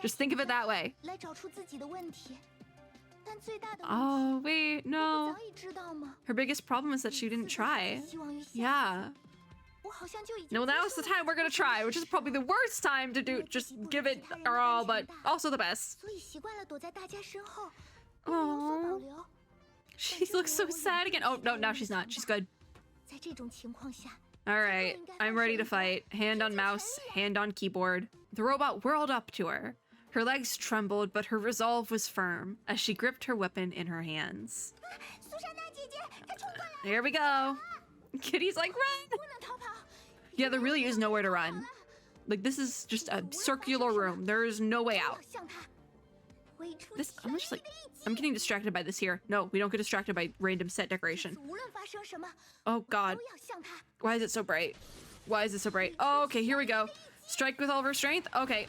Just think of it that way. Oh, wait, no. Her biggest problem is that she didn't try. Yeah. No, now is the time we're gonna try, which is probably the worst time to do. Just give it our all, but also the best. Oh. She looks so sad again. Oh, no, now she's not. She's good. Alright, I'm ready to fight. Hand on mouse, hand on keyboard. The robot whirled up to her. Her legs trembled, but her resolve was firm as she gripped her weapon in her hands. Here we go. Kitty's like, run! Yeah, there really is nowhere to run. Like, this is just a circular room. There is no way out. 挥出 This, 全 I'm 力 just 的 like, 一击。 I'm getting distracted by this here. No, we don't get distracted by random set 这 decoration. 次无论发生什么， Oh God, 都要向他 why is it so bright? Why is it so bright? Oh, okay, here we go. Strike with all of our strength. Okay,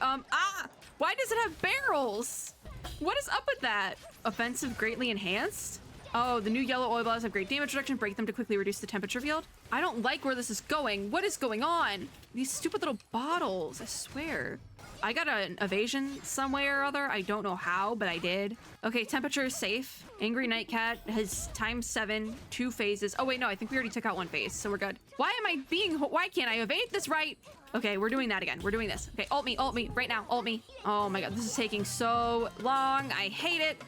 why does it have barrels? What is up with that? Offensive greatly enhanced? Oh, the new yellow oil balls have great damage reduction. Break them to quickly reduce the temperature field. I don't like where this is going. What is going on? These stupid little bottles, I swear. I got an evasion some way or other. I don't know how, but I did. Okay, temperature is safe. Angry Night Cat has ×7, 2 phases. Oh wait, no, I think we already took out 1 phase, so we're good. Why can't I evade this right? Okay, we're doing that again. We're doing this. Okay, ult me, right now, ult me. Oh my God, this is taking so long. I hate it.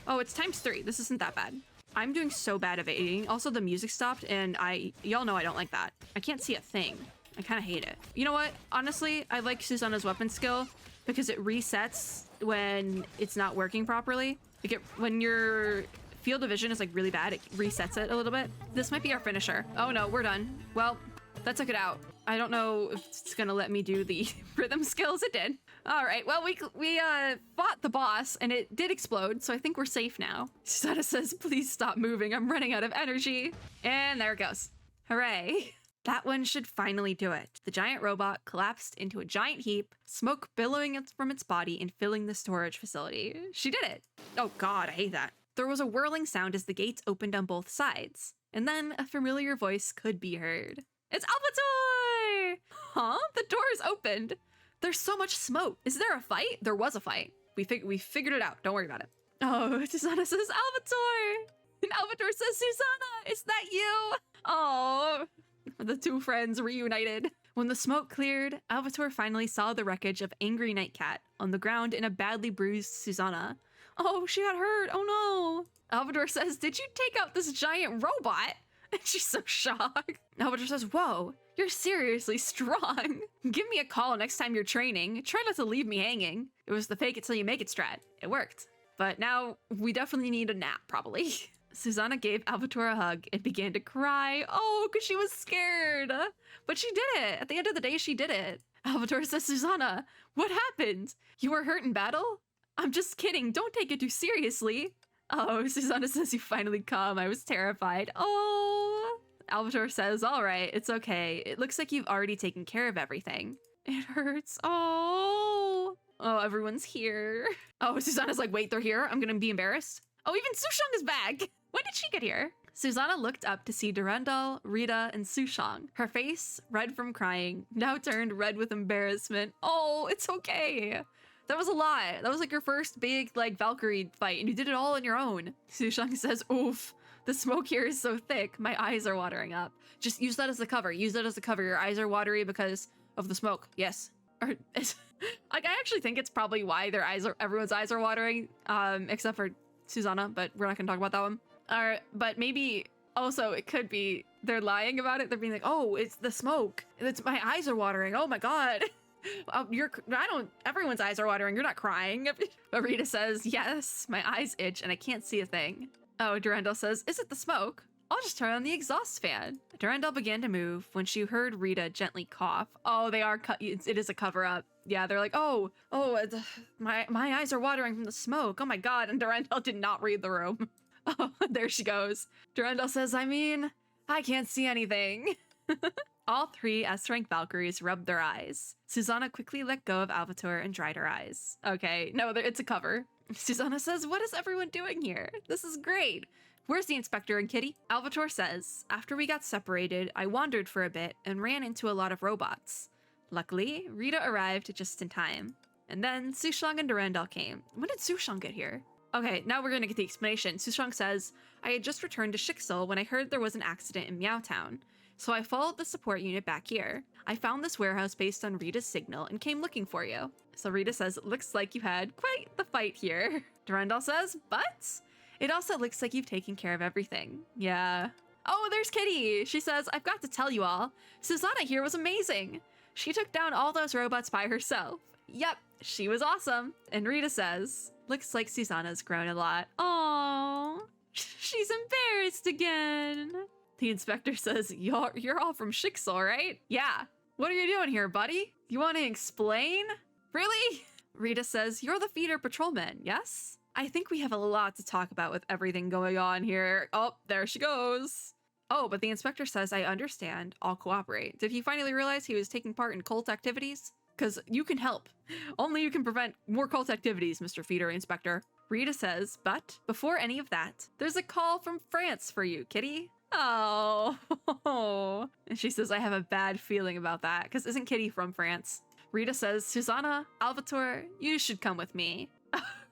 Oh, it's ×3. This isn't that bad. I'm doing so bad evading. Also, the music stopped, and y'all know I don't like that. I can't see a thing. I kind of hate it. You know what? Honestly, I like Susanna's weapon skill because it resets when it's not working properly. When your field of vision is like really bad, it resets it a little bit. This might be our finisher. Oh no, we're done. Well, that took it out. I don't know if it's gonna let me do the rhythm skills. It did. All right, well, we fought the boss and it did explode, so I think we're safe now. Susanna says, please stop moving. I'm running out of energy. And there it goes. Hooray. That one should finally do it. The giant robot collapsed into a giant heap, smoke billowing from its body and filling the storage facility. She did it. Oh God, I hate that. There was a whirling sound as the gates opened on both sides. And then a familiar voice could be heard. It's Alpha Toy! Huh? The door is opened. There's so much smoke. Is there a fight? There was a fight. We figured it out. Don't worry about it. Oh, Susanna says Alpha Toy! And Alphator says, Susanna, is that you? Oh. The two friends reunited. When the smoke cleared, Alvator finally saw the wreckage of Angry Night Cat on the ground in a badly bruised Susanna. Oh, she got hurt. Oh no. Alvator says, did you take out this giant robot? And she's so shocked. Alvator says, whoa, you're seriously strong. Give me a call next time you're training. Try not to leave me hanging. It was the fake it till you make it strat. It worked. But now we definitely need a nap, probably. Susanna gave Alvator a hug and began to cry. Oh, because she was scared. But she did it. At the end of the day, she did it. Alvator says, Susanna, what happened? You were hurt in battle? I'm just kidding. Don't take it too seriously. Oh, Susanna says, you finally come. I was terrified. Oh. Alvator says, all right, it's okay. It looks like you've already taken care of everything. It hurts. Oh. Oh, everyone's here. Oh, Susanna's like, wait, they're here? I'm going to be embarrassed. Oh, even Sushang is back. When did she get here? Susanna looked up to see Durandal, Rita, and Sushang. Her face, red from crying, now turned red with embarrassment. Oh, it's okay. That was a lot. That was like your first big, like, Valkyrie fight, and you did it all on your own. Sushang says, oof, the smoke here is so thick, my eyes are watering up. Just use that as the cover. Use that as the cover. Your eyes are watery because of the smoke. Yes. Or, like, I actually think it's probably why everyone's eyes are watering, except for Susanna, but we're not gonna talk about that one. But maybe also it could be they're lying about it. They're being like, oh, it's the smoke. My eyes are watering. Oh my God. Everyone's eyes are watering. You're not crying. But Rita says, yes, my eyes itch and I can't see a thing. Oh, Durandal says, is it the smoke? I'll just turn on the exhaust fan. Durandal began to move when she heard Rita gently cough. Oh, they are, it is a cover up. Yeah, they're like, my eyes are watering from the smoke. Oh my God. And Durandal did not read the room. Oh, there she goes. Durandal says, I can't see anything. All 3 S-rank Valkyries rubbed their eyes. Susanna quickly let go of Alvator and dried her eyes. Okay, no, it's a cover. Susanna says, what is everyone doing here? This is great. Where's the inspector and Kitty? Alvator says, after we got separated, I wandered for a bit and ran into a lot of robots. Luckily, Rita arrived just in time. And then Sushang and Durandal came. When did Sushang get here? Okay, now we're gonna get the explanation. Sushang says, I had just returned to Shixel when I heard there was an accident in Meow Town. So I followed the support unit back here. I found this warehouse based on Rita's signal and came looking for you. So Rita says, it looks like you had quite the fight here. Durandal says, but it also looks like you've taken care of everything. Yeah. Oh, there's Kitty. She says, I've got to tell you all, Susanna here was amazing. She took down all those robots by herself. Yep, she was awesome. And Rita says, looks like Susanna's grown a lot. Aww, she's embarrassed again. The inspector says, you're all from Shixel, right? Yeah. What are you doing here, buddy? You want to explain? Really? Rita says, you're the feeder patrolman, yes? I think we have a lot to talk about with everything going on here. Oh, there she goes. Oh, but the inspector says, I understand. I'll cooperate. Did he finally realize he was taking part in cult activities? Because you can help. Only you can prevent more cult activities, Mr. Feeder Inspector. Rita says, but before any of that, there's a call from France for you, kitty. Oh. And she says, I have a bad feeling about that, because isn't Kitty from France? Rita says, Susanna, Alvator, you should come with me.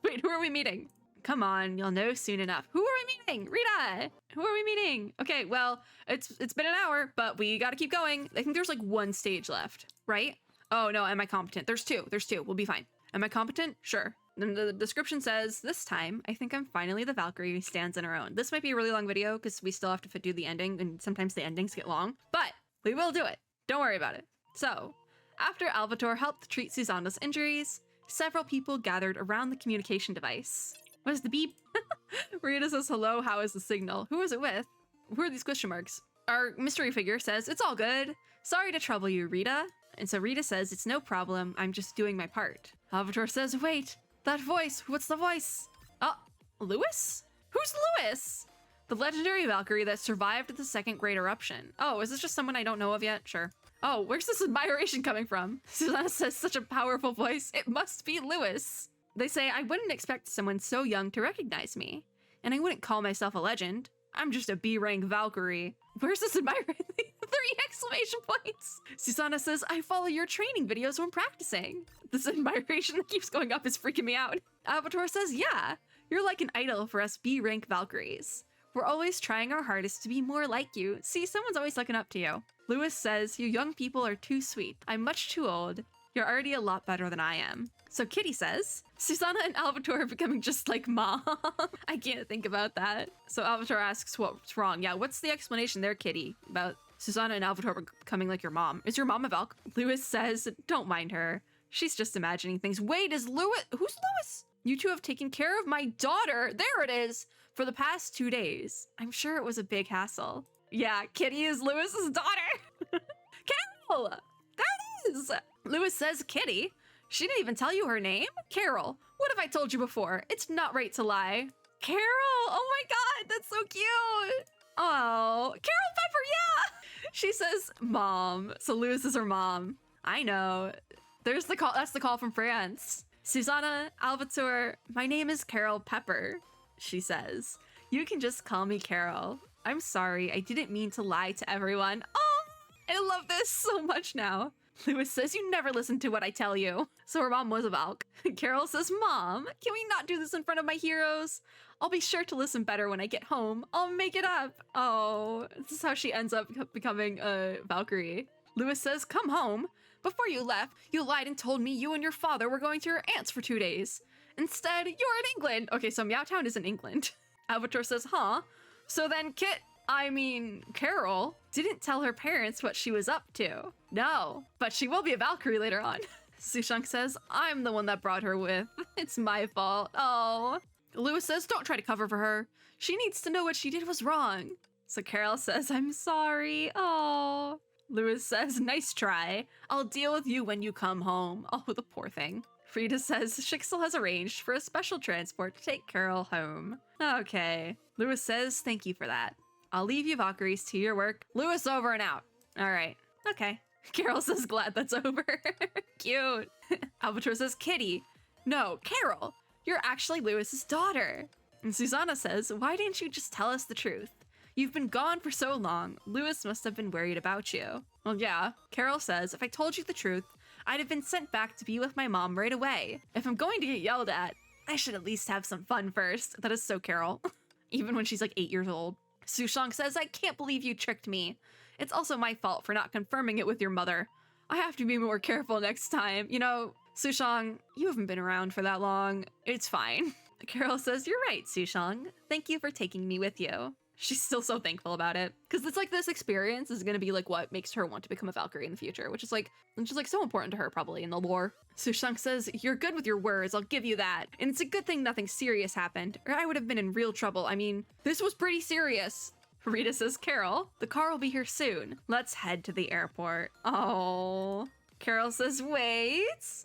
Wait, who are we meeting? Come on, you'll know soon enough. Who are we meeting? Rita! Who are we meeting? Okay, well, it's been an hour, but we gotta keep going. I think there's like one stage left, right? Oh no, am I competent? There's two. We'll be fine. Am I competent? Sure. Then the description says, this time, I think I'm finally the Valkyrie who stands on her own. This might be a really long video because we still have to do the ending, and sometimes the endings get long, but we will do it. Don't worry about it. So, after Alvator helped treat Susanna's injuries, several people gathered around the communication device. What is the beep? Rita says, hello, how is the signal? Who is it with? Who are these question marks? Our mystery figure says, it's all good. Sorry to trouble you, Rita. And so Rita says, it's no problem, I'm just doing my part. Alvator says, wait, that voice, what's the voice? Oh, Lewis? Who's Lewis? The legendary Valkyrie that survived the second great eruption. Oh, is this just someone I don't know of yet? Sure. Oh, where's this admiration coming from? Susanna says, such a powerful voice, it must be Lewis. They say, I wouldn't expect someone so young to recognize me. And I wouldn't call myself a legend. I'm just a B-rank Valkyrie. Where's this admiration? 3 exclamation points. Susanna says, I follow your training videos when practicing. This admiration that keeps going up is freaking me out. Alvator says, yeah, you're like an idol for us B-rank Valkyries. We're always trying our hardest to be more like you. See, someone's always looking up to you. Lewis says, you young people are too sweet. I'm much too old. You're already a lot better than I am. So Kitty says, Susanna and Alvator are becoming just like Mom. I can't think about that. So Alvator asks what's wrong. Yeah, what's the explanation there, Kitty, about Susanna and Alvator becoming like your mom? Is your mom a Valk? Lewis says, don't mind her. She's just imagining things. Wait, is Lewis? Who's Lewis? You two have taken care of my daughter. There it is. For the past 2 days. I'm sure it was a big hassle. Yeah, Kitty is Lewis's daughter. Carol! There it is! Lewis says Kitty. She didn't even tell you her name? Carol, what have I told you before? It's not right to lie. Carol! Oh my god, that's so cute! Oh, Carol Pepper, yeah! She says, Mom. So Lewis is her mom. I know. There's the call. That's the call from France. Susanna, Alvator, my name is Carol Pepper, she says. You can just call me Carol. I'm sorry, I didn't mean to lie to everyone. Oh, I love this so much now. Lewis says, you never listen to what I tell you. So her mom was a Valk. Carol says, Mom, can we not do this in front of my heroes? I'll be sure to listen better when I get home. I'll make it up. Oh, this is how she ends up becoming a Valkyrie. Lewis says, come home. Before you left, you lied and told me you and your father were going to your aunt's for 2 days. Instead, you're in England. Okay, so Meowtown is in England. Alvator says, huh? So then Carol didn't tell her parents what she was up to. No, but she will be a Valkyrie later on. Sushang says, I'm the one that brought her with. It's my fault. Oh. Lewis says, don't try to cover for her. She needs to know what she did was wrong. So Carol says, I'm sorry. Oh. Lewis says, nice try. I'll deal with you when you come home. Oh, the poor thing. Frida says, Shixel has arranged for a special transport to take Carol home. Okay. Lewis says, thank you for that. I'll leave you Valkyries to your work. Lewis over and out. All right. Okay. Carol says, glad that's over. Cute. Albator says, Kitty. No, Carol. You're actually Lewis's daughter. And Susanna says, why didn't you just tell us the truth? You've been gone for so long. Lewis must have been worried about you. Well, yeah. Carol says, if I told you the truth, I'd have been sent back to be with my mom right away. If I'm going to get yelled at, I should at least have some fun first. That is so Carol. Even when she's like 8 years old. Sushang says, I can't believe you tricked me. It's also my fault for not confirming it with your mother. I have to be more careful next time. You know, Sushang, you haven't been around for that long. It's fine. Carol says, you're right, Sushang. Thank you for taking me with you. She's still so thankful about it. Because it's like this experience is going to be like what makes her want to become a Valkyrie in the future, which is like so important to her probably in the lore. Sushang says, you're good with your words, I'll give you that. And it's a good thing nothing serious happened, or I would have been in real trouble. I mean, this was pretty serious. Rita says, Carol, the car will be here soon. Let's head to the airport. Oh. Carol says, wait.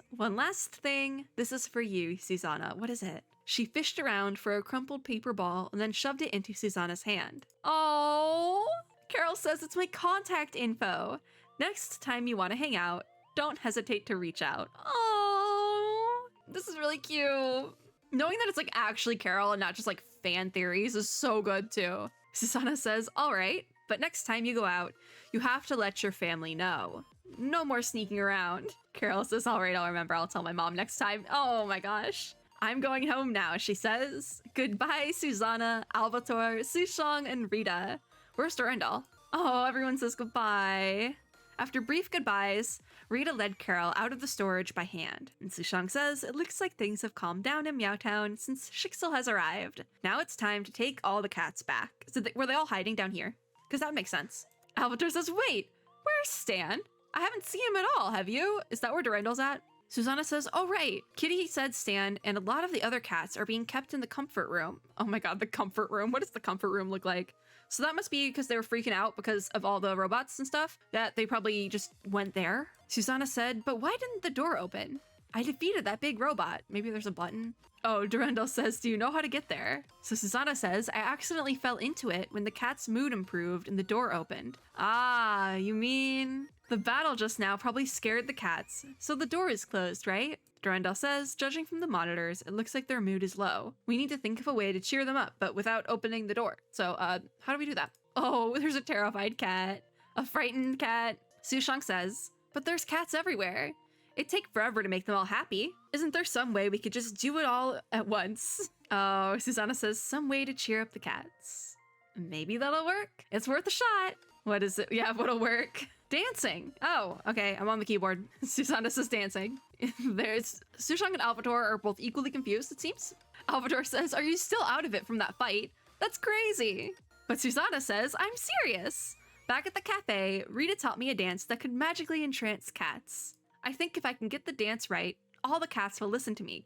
One last thing. This is for you, Susanna. What is it? She fished around for a crumpled paper ball and then shoved it into Susanna's hand. Oh, Carol says it's my contact info. Next time you want to hang out, don't hesitate to reach out. Oh, this is really cute. Knowing that it's like actually Carol and not just like fan theories is so good too. Susanna says, all right, but next time you go out, you have to let your family know. No more sneaking around. Carol says, all right, I'll remember. I'll tell my mom next time. Oh my gosh. I'm going home now, she says. Goodbye, Susanna, Albator, Sushong, and Rita. Where's Durandal? Oh, everyone says goodbye. After brief goodbyes, Rita led Carol out of the storage by hand. And Sushong says, it looks like things have calmed down in Meowtown since Shixel has arrived. Now it's time to take all the cats back. So were they all hiding down here? Because that makes sense. Albator says, wait, where's Stan? I haven't seen him at all, have you? Is that where Durandal's at? Susanna says, oh right, Kitty said Stan and a lot of the other cats are being kept in the comfort room. Oh my god, the comfort room. What does the comfort room look like? So that must be because they were freaking out because of all the robots and stuff, that they probably just went there. Susanna said, but why didn't the door open? I defeated that big robot. Maybe there's a button. Oh, Durandal says, do you know how to get there? So Susanna says, I accidentally fell into it when the cat's mood improved and the door opened. Ah, you mean... The battle just now probably scared the cats, so the door is closed, right? Durandal says, judging from the monitors, it looks like their mood is low. We need to think of a way to cheer them up, but without opening the door. So, how do we do that? Oh, there's a terrified cat. A frightened cat. Sushong says, but there's cats everywhere. It'd take forever to make them all happy. Isn't there some way we could just do it all at once? Oh, Susanna says, some way to cheer up the cats. Maybe that'll work. It's worth a shot. What is it? Yeah, what'll work? Dancing. Oh, okay. I'm on the keyboard. Susanna says dancing. There's Sushong and Albator are both equally confused, it seems. Albator says, are you still out of it from that fight? That's crazy. But Susanna says, I'm serious. Back at the cafe, Rita taught me a dance that could magically entrance cats. I think if I can get the dance right, all the cats will listen to me.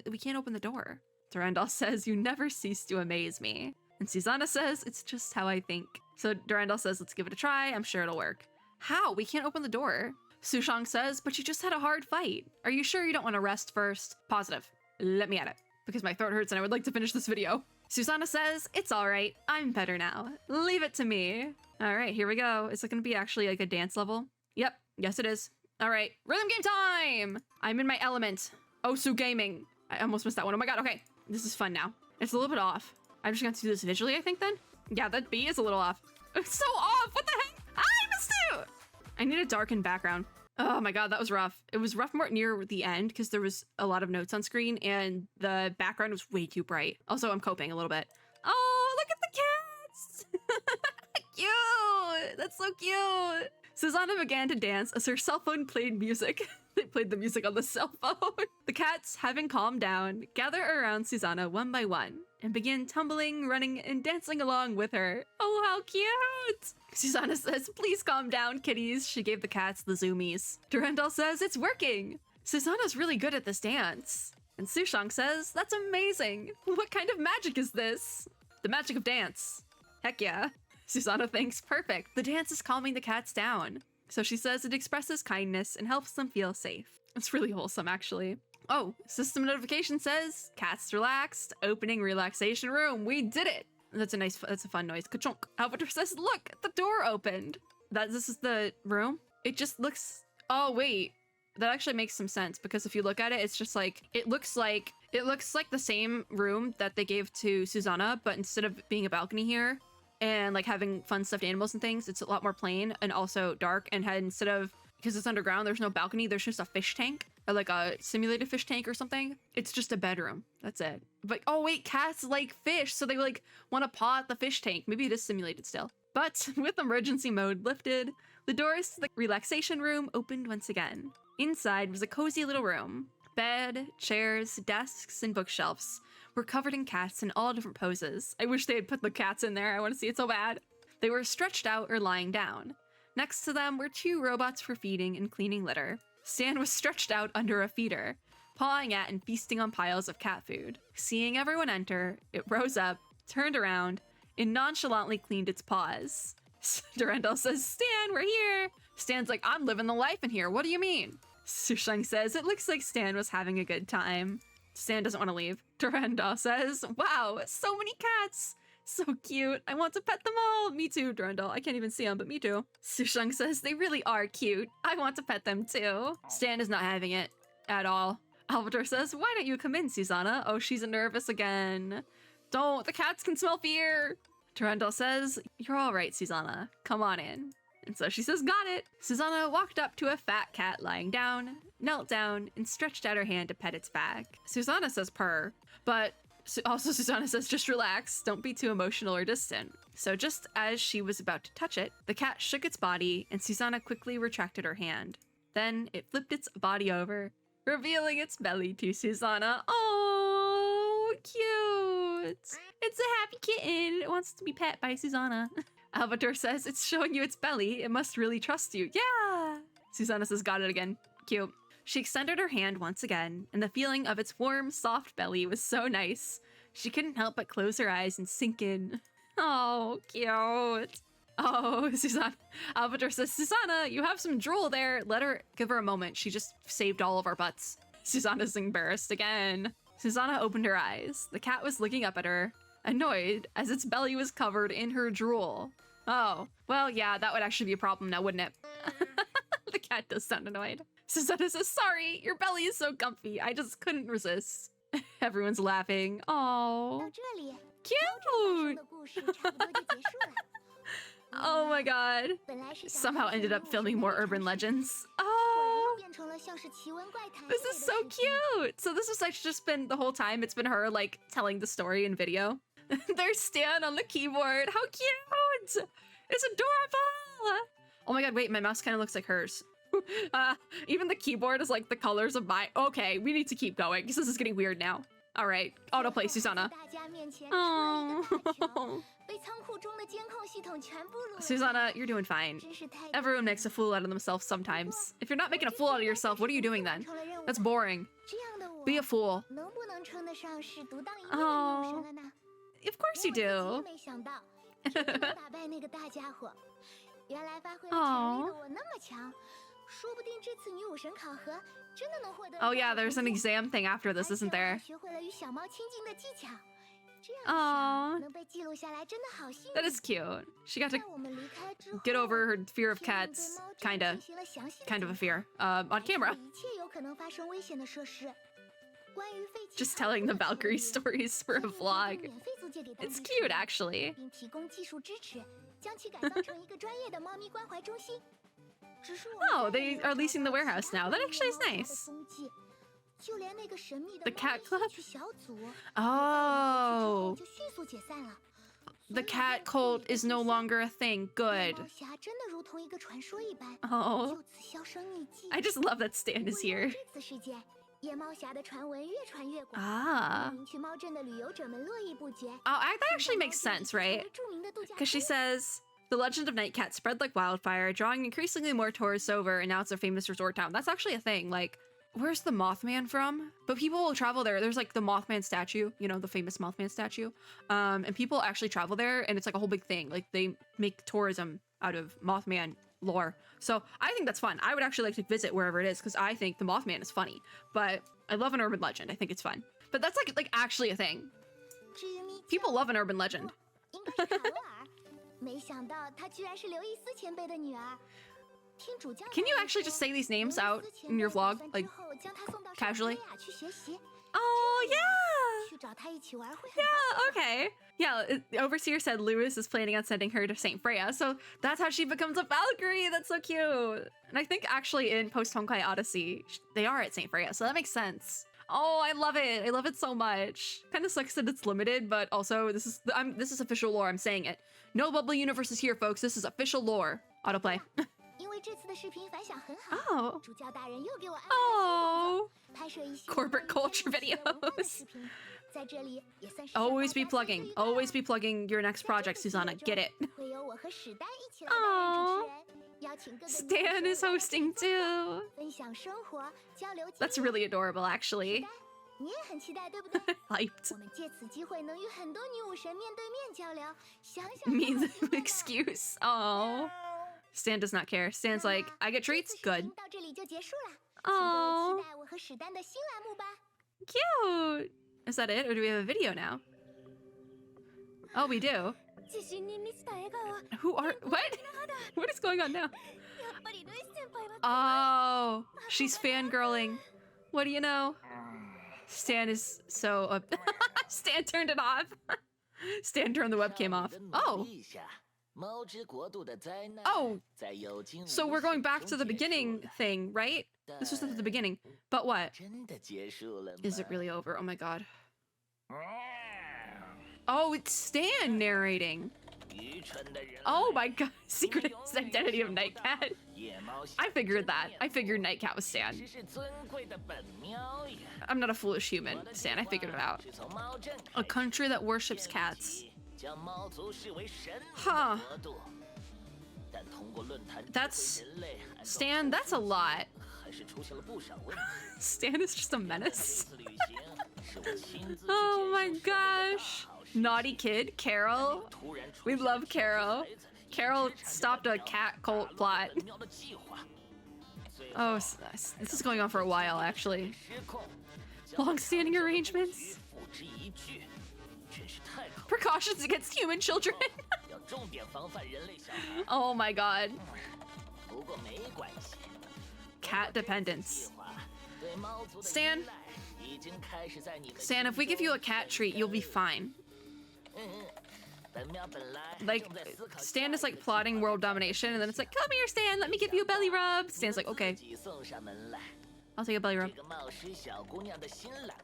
We can't open the door. Durandal says, you never cease to amaze me. And Susanna says, it's just how I think. So Durandal says, let's give it a try. I'm sure it'll work. How? We can't open the door. Sushong says, but you just had a hard fight. Are you sure you don't want to rest first? Positive. Let me at it, because my throat hurts and I would like to finish this video. Susanna says, it's all right. I'm better now. Leave it to me. All right, here we go. Is it going to be actually like a dance level? Yep. Yes, it is. All right. Rhythm game time. I'm in my element. Osu gaming. I almost missed that one. Oh my god. Okay. This is fun now. It's a little bit off. I'm just going to do this visually, I think, then. Yeah, that B is a little off. It's so off. What the heck? I missed it. I need a darkened background. Oh my god, that was rough. It was rough more near the end because there was a lot of notes on screen and the background was way too bright. Also, I'm coping a little bit. Oh, look at the cats! Cute! That's so cute! Susanna began to dance as her cell phone played music. They played the music on the cell phone. The cats, having calmed down, gather around Susanna one by one and begin tumbling, running, and dancing along with her. Oh, how cute! Susanna says, please calm down, kitties. She gave the cats the zoomies. Durandal says, it's working. Susanna's really good at this dance. And Sushong says, that's amazing. What kind of magic is this? The magic of dance. Heck yeah. Susanna thinks, perfect. The dance is calming the cats down. So she says it expresses kindness and helps them feel safe. It's really wholesome, actually. Oh, system notification says, cats relaxed, opening relaxation room. We did it. That's a fun noise. Ka-chunk. Albator says, look, the door opened. This is the room? It just looks, oh wait. That actually makes some sense because if you look at it, it's just like, it looks like the same room that they gave to Susanna, but instead of being a balcony here, and like having fun stuffed animals and things, it's a lot more plain and also dark and had instead of, because it's underground, there's no balcony, there's just a fish tank or like a simulated fish tank or something. It's just a bedroom. That's it. But oh wait, cats like fish, so they like want to paw at the fish tank. Maybe it is simulated still. But with emergency mode lifted, the doors to the relaxation room opened once again. Inside was a cozy little room. Bed, chairs, desks, and bookshelves were covered in cats in all different poses. I wish they had put the cats in there. I want to see it so bad. They were stretched out or lying down. Next to them were 2 robots for feeding and cleaning litter. Stan was stretched out under a feeder, pawing at and feasting on piles of cat food. Seeing everyone enter, it rose up, turned around, and nonchalantly cleaned its paws. Durandal says, Stan, we're here! Stan's like, I'm living the life in here. What do you mean? Susheng says, it looks like Stan was having a good time. Stan doesn't want to leave. Durandal says, wow, so many cats. So cute. I want to pet them all. Me too, Durandal. I can't even see them, but me too. Susheng says, they really are cute. I want to pet them too. Stan is not having it at all. Albator says, why don't you come in, Susanna? Oh, she's nervous again. Don't. The cats can smell fear. Durandal says, you're all right, Susanna. Come on in. And so she says, got it. Susanna walked up to a fat cat lying down, knelt down, and stretched out her hand to pet its back. Susanna says purr, but also Susanna says just relax, don't be too emotional or distant. So just as she was about to touch it, the cat shook its body and Susanna quickly retracted her hand. Then it flipped its body over, revealing its belly to Susanna. Oh, cute. It's a happy kitten. It wants to be pet by Susanna. Albator says, it's showing you its belly. It must really trust you. Yeah. Susanna says, got it again. Cute. She extended her hand once again, and the feeling of its warm, soft belly was so nice. She couldn't help but close her eyes and sink in. Oh, cute. Oh, Susanna. Albator says, Susanna, you have some drool there. Give her a moment. She just saved all of our butts. Susanna's embarrassed again. Susanna opened her eyes. The cat was looking up at her, annoyed, as its belly was covered in her drool. Oh, well, yeah, that would actually be a problem now, wouldn't it? The cat does sound annoyed. Susanna says, sorry, your belly is so comfy. I just couldn't resist. Everyone's laughing. Oh, cute. Oh my god. Somehow ended up filming more urban legends. Oh, this is so cute. So this has actually just been the whole time. It's been her like telling the story in video. There's Stan on the keyboard. How cute. It's adorable. Oh my god, wait, my mouse kind of looks like hers. Even the keyboard is like the colors of my... Okay, we need to keep going because this is getting weird now. All right, autoplay, Susanna. Oh. Susanna, you're doing fine. Everyone makes a fool out of themselves sometimes. If you're not making a fool out of yourself, what are you doing then? That's boring. Be a fool. Oh. Of course you do. Oh. Oh yeah, there's an exam thing after this, isn't there? Oh, that is cute. She got to get over her fear of cats. Kind of a fear. On camera. Just telling the Valkyrie stories for a vlog. It's cute, actually. Oh, they are leasing the warehouse now. That actually is nice. The cat club? Oh. The cat cult is no longer a thing. Good. Oh. I just love that Stan is here. Ah. Oh, that actually makes sense, right? Because she says, the legend of Nightcat spread like wildfire, drawing increasingly more tourists over, and now it's a famous resort town. That's actually a thing. Like, where's the Mothman from? But people will travel there. There's like the Mothman statue, you know, the famous Mothman statue. And people actually travel there, and it's like a whole big thing. Like, they make tourism out of Mothman lore. So I think that's fun. I would actually like to visit wherever it is because I think the Mothman is funny. But I love an urban legend. I think it's fun. But that's like actually a thing. People love an urban legend. Can you actually just say these names out in your vlog, like, casually? Oh, yeah! Yeah, okay. Yeah, Overseer said Lewis is planning on sending her to St. Freya, so that's how she becomes a Valkyrie! That's so cute! And I think actually in post-Honkai Odyssey, they are at St. Freya, so that makes sense. Oh, I love it! I love it so much. Kind of sucks that it's limited, but also this is official lore, I'm saying it. No bubbly universe is here, folks. This is official lore. Autoplay. Oh. Oh. Corporate culture videos. Always be plugging. Always be plugging your next project, Susanna. Get it. Oh. Stan is hosting too. That's really adorable, actually. Hyped. Means excuse. Oh. Stan does not care. Stan's like, I get treats? 这次视 Good. 频到这里就结束了，请各位 Oh, 期待我和史丹的新栏目吧。 cute. Is that it, or do we have a video now? Oh, we do. 自信に満ちた笑顔。 Who are what? What is going on now? やっぱりルイス先輩は。 Oh, she's fangirling. What do you know? Stan is so up. Stan turned it off. Stan turned the webcam off. Oh. Oh. So we're going back to the beginning thing, right? This was at the beginning. But what? Is it really over? Oh my god. Oh, it's Stan narrating. Oh my god. Secret identity of Nightcat. I figured that. I figured Nightcat was Stan. I'm not a foolish human, Stan. I figured it out. A country that worships cats. Huh. That's... Stan, that's a lot. Stan is just a menace. Oh my gosh. Naughty kid, Carol. We love Carol. Carol stopped a cat cult plot. Oh, this is going on for a while, actually. Long-standing arrangements. Precautions against human children. Oh my god. Cat dependence. Stan, if we give you a cat treat, you'll be fine. Like, Stan is like plotting world domination, and then it's like, come here, Stan, let me give you a belly rub. Stan's like, okay. I'll take a belly rub.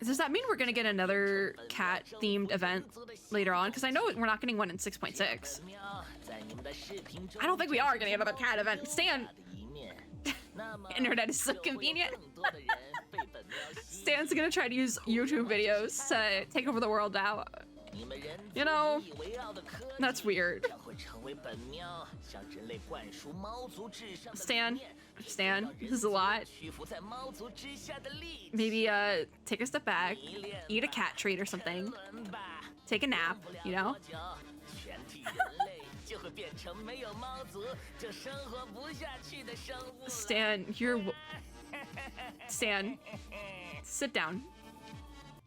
Does that mean we're gonna get another cat-themed event later on? Because I know we're not getting one in 6.6. I don't think we are getting another cat event. Stan! Internet is so convenient. Stan's gonna try to use YouTube videos to take over the world now. You know, that's weird. Stan, this is a lot. Maybe take a step back, eat a cat treat or something, take a nap, you know? Stan, Stan, sit down.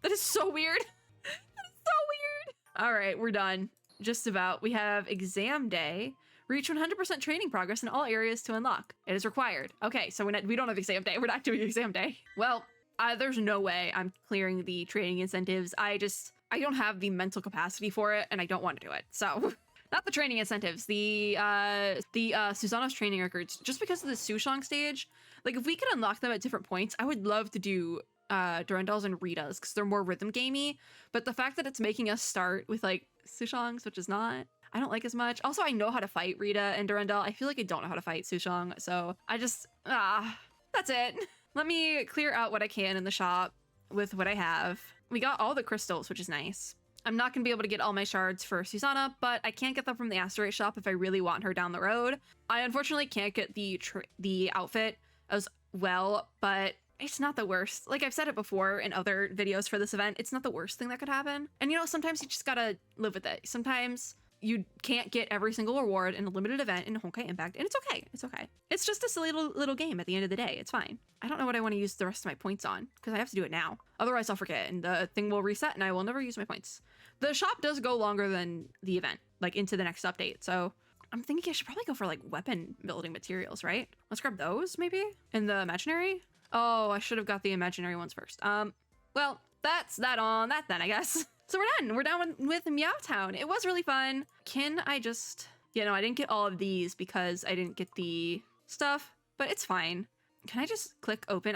That is so weird. That is so weird. All right, we're done. Just about. We have exam day. Reach 100% training progress in all areas to unlock. It is required. Okay, so we don't have exam day. We're not doing exam day. Well, there's no way I'm clearing the training incentives. I don't have the mental capacity for it, and I don't want to do it. So, not the training incentives. The Susanna's training records. Just because of the Sushong stage, like if we could unlock them at different points, I would love to do Durandal's and Rita's because they're more rhythm gamey. But the fact that it's making us start with like Sushong's, which is not, I don't like as much. Also, I know how to fight Rita and Durandal. I feel like I don't know how to fight Sushong, so I just, that's it. Let me clear out what I can in the shop with what I have. We got all the crystals, which is nice. I'm not gonna be able to get all my shards for Susanna, but I can't get them from the asteroid shop if I really want her down the road. I unfortunately can't get the outfit as well, but it's not the worst. Like I've said it before in other videos for this event, it's not the worst thing that could happen. And you know, sometimes you just gotta live with it. Sometimes you can't get every single reward in a limited event in Honkai Impact, and it's okay. It's okay. It's just a silly little game at the end of the day. It's fine. I don't know what I want to use the rest of my points on, because I have to do it now. Otherwise, I'll forget, and the thing will reset, and I will never use my points. The shop does go longer than the event, like into the next update, so I'm thinking I should probably go for, like, weapon building materials, right? Let's grab those, maybe? In the imaginary? Oh, I should have got the imaginary ones first. Well, that's that on that then, I guess. So we're done. We're done with MEOW Town. It was really fun. Can I just... Yeah, no, I didn't get all of these because I didn't get the stuff, but it's fine. Can I just click open?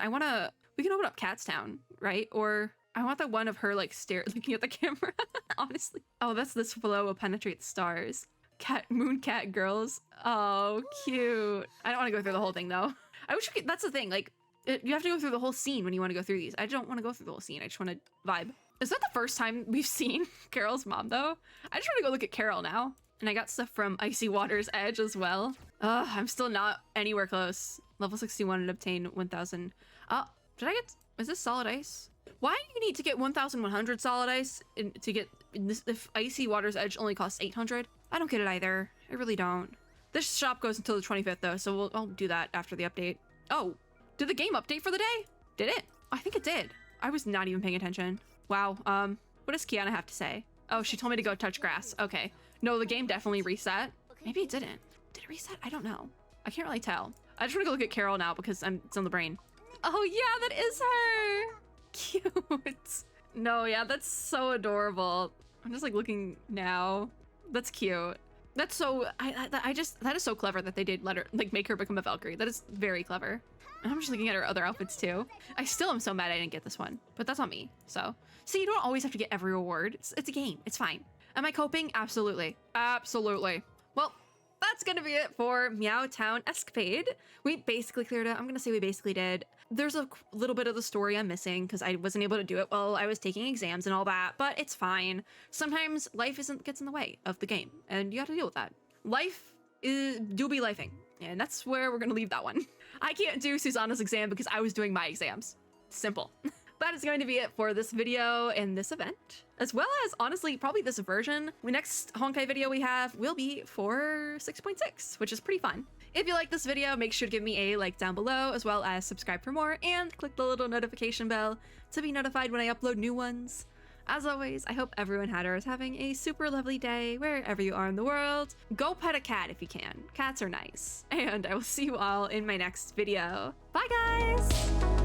We can open up Cat's Town, right? Or I want the one of her, like, looking at the camera, honestly. Oh, that's this below will penetrate the stars. Moon cat girls. Oh, cute. I don't want to go through the whole thing, though. I wish we could... That's the thing, like, you have to go through the whole scene when you want to go through these. I don't want to go through the whole scene. I just want to vibe. Is that the first time we've seen Carol's mom, though? I just want to go look at Carol now. And I got stuff from Icy Water's Edge as well. I'm still not anywhere close. Level 61 and obtain 1,000. Is this solid ice? Why do you need to get 1,100 solid ice to get this if Icy Water's Edge only costs 800? I don't get it either. I really don't. This shop goes until the 25th though, so I'll do that after the update. Oh, did the game update for the day? Did it? I think it did. I was not even paying attention. Wow, what does Kiana have to say? Oh, she told me to go touch grass. Okay. No, the game definitely reset. Maybe it didn't. Did it reset? I don't know. I can't really tell. I just want to go look at Carol now because it's on the brain. Oh yeah, that is her. Cute. No, yeah, that's so adorable. I'm just like looking now. That's cute. That's so, that is so clever that they did let her, like, make her become a Valkyrie. That is very clever. And I'm just looking at her other outfits too. I still am so mad I didn't get this one, but that's on me, so. See, you don't always have to get every reward. It's a game, it's fine. Am I coping? Absolutely. Absolutely. Well, that's gonna be it for Meow Town Escapade. We basically cleared it. I'm gonna say we basically did. There's a little bit of the story I'm missing because I wasn't able to do it while I was taking exams and all that, but it's fine. Sometimes life gets in the way of the game, and you have to deal with that. Life do be lifing, and that's where we're gonna leave that one. I can't do Susanna's exam because I was doing my exams. Simple. That is going to be it for this video and this event, as well as, honestly, probably this version. The next Honkai video we have will be for 6.6, which is pretty fun. If you like this video, make sure to give me a like down below, as well as subscribe for more, and click the little notification bell to be notified when I upload new ones. As always, I hope everyone had or is having a super lovely day wherever you are in the world. Go pet a cat if you can. Cats are nice. And I will see you all in my next video. Bye, guys!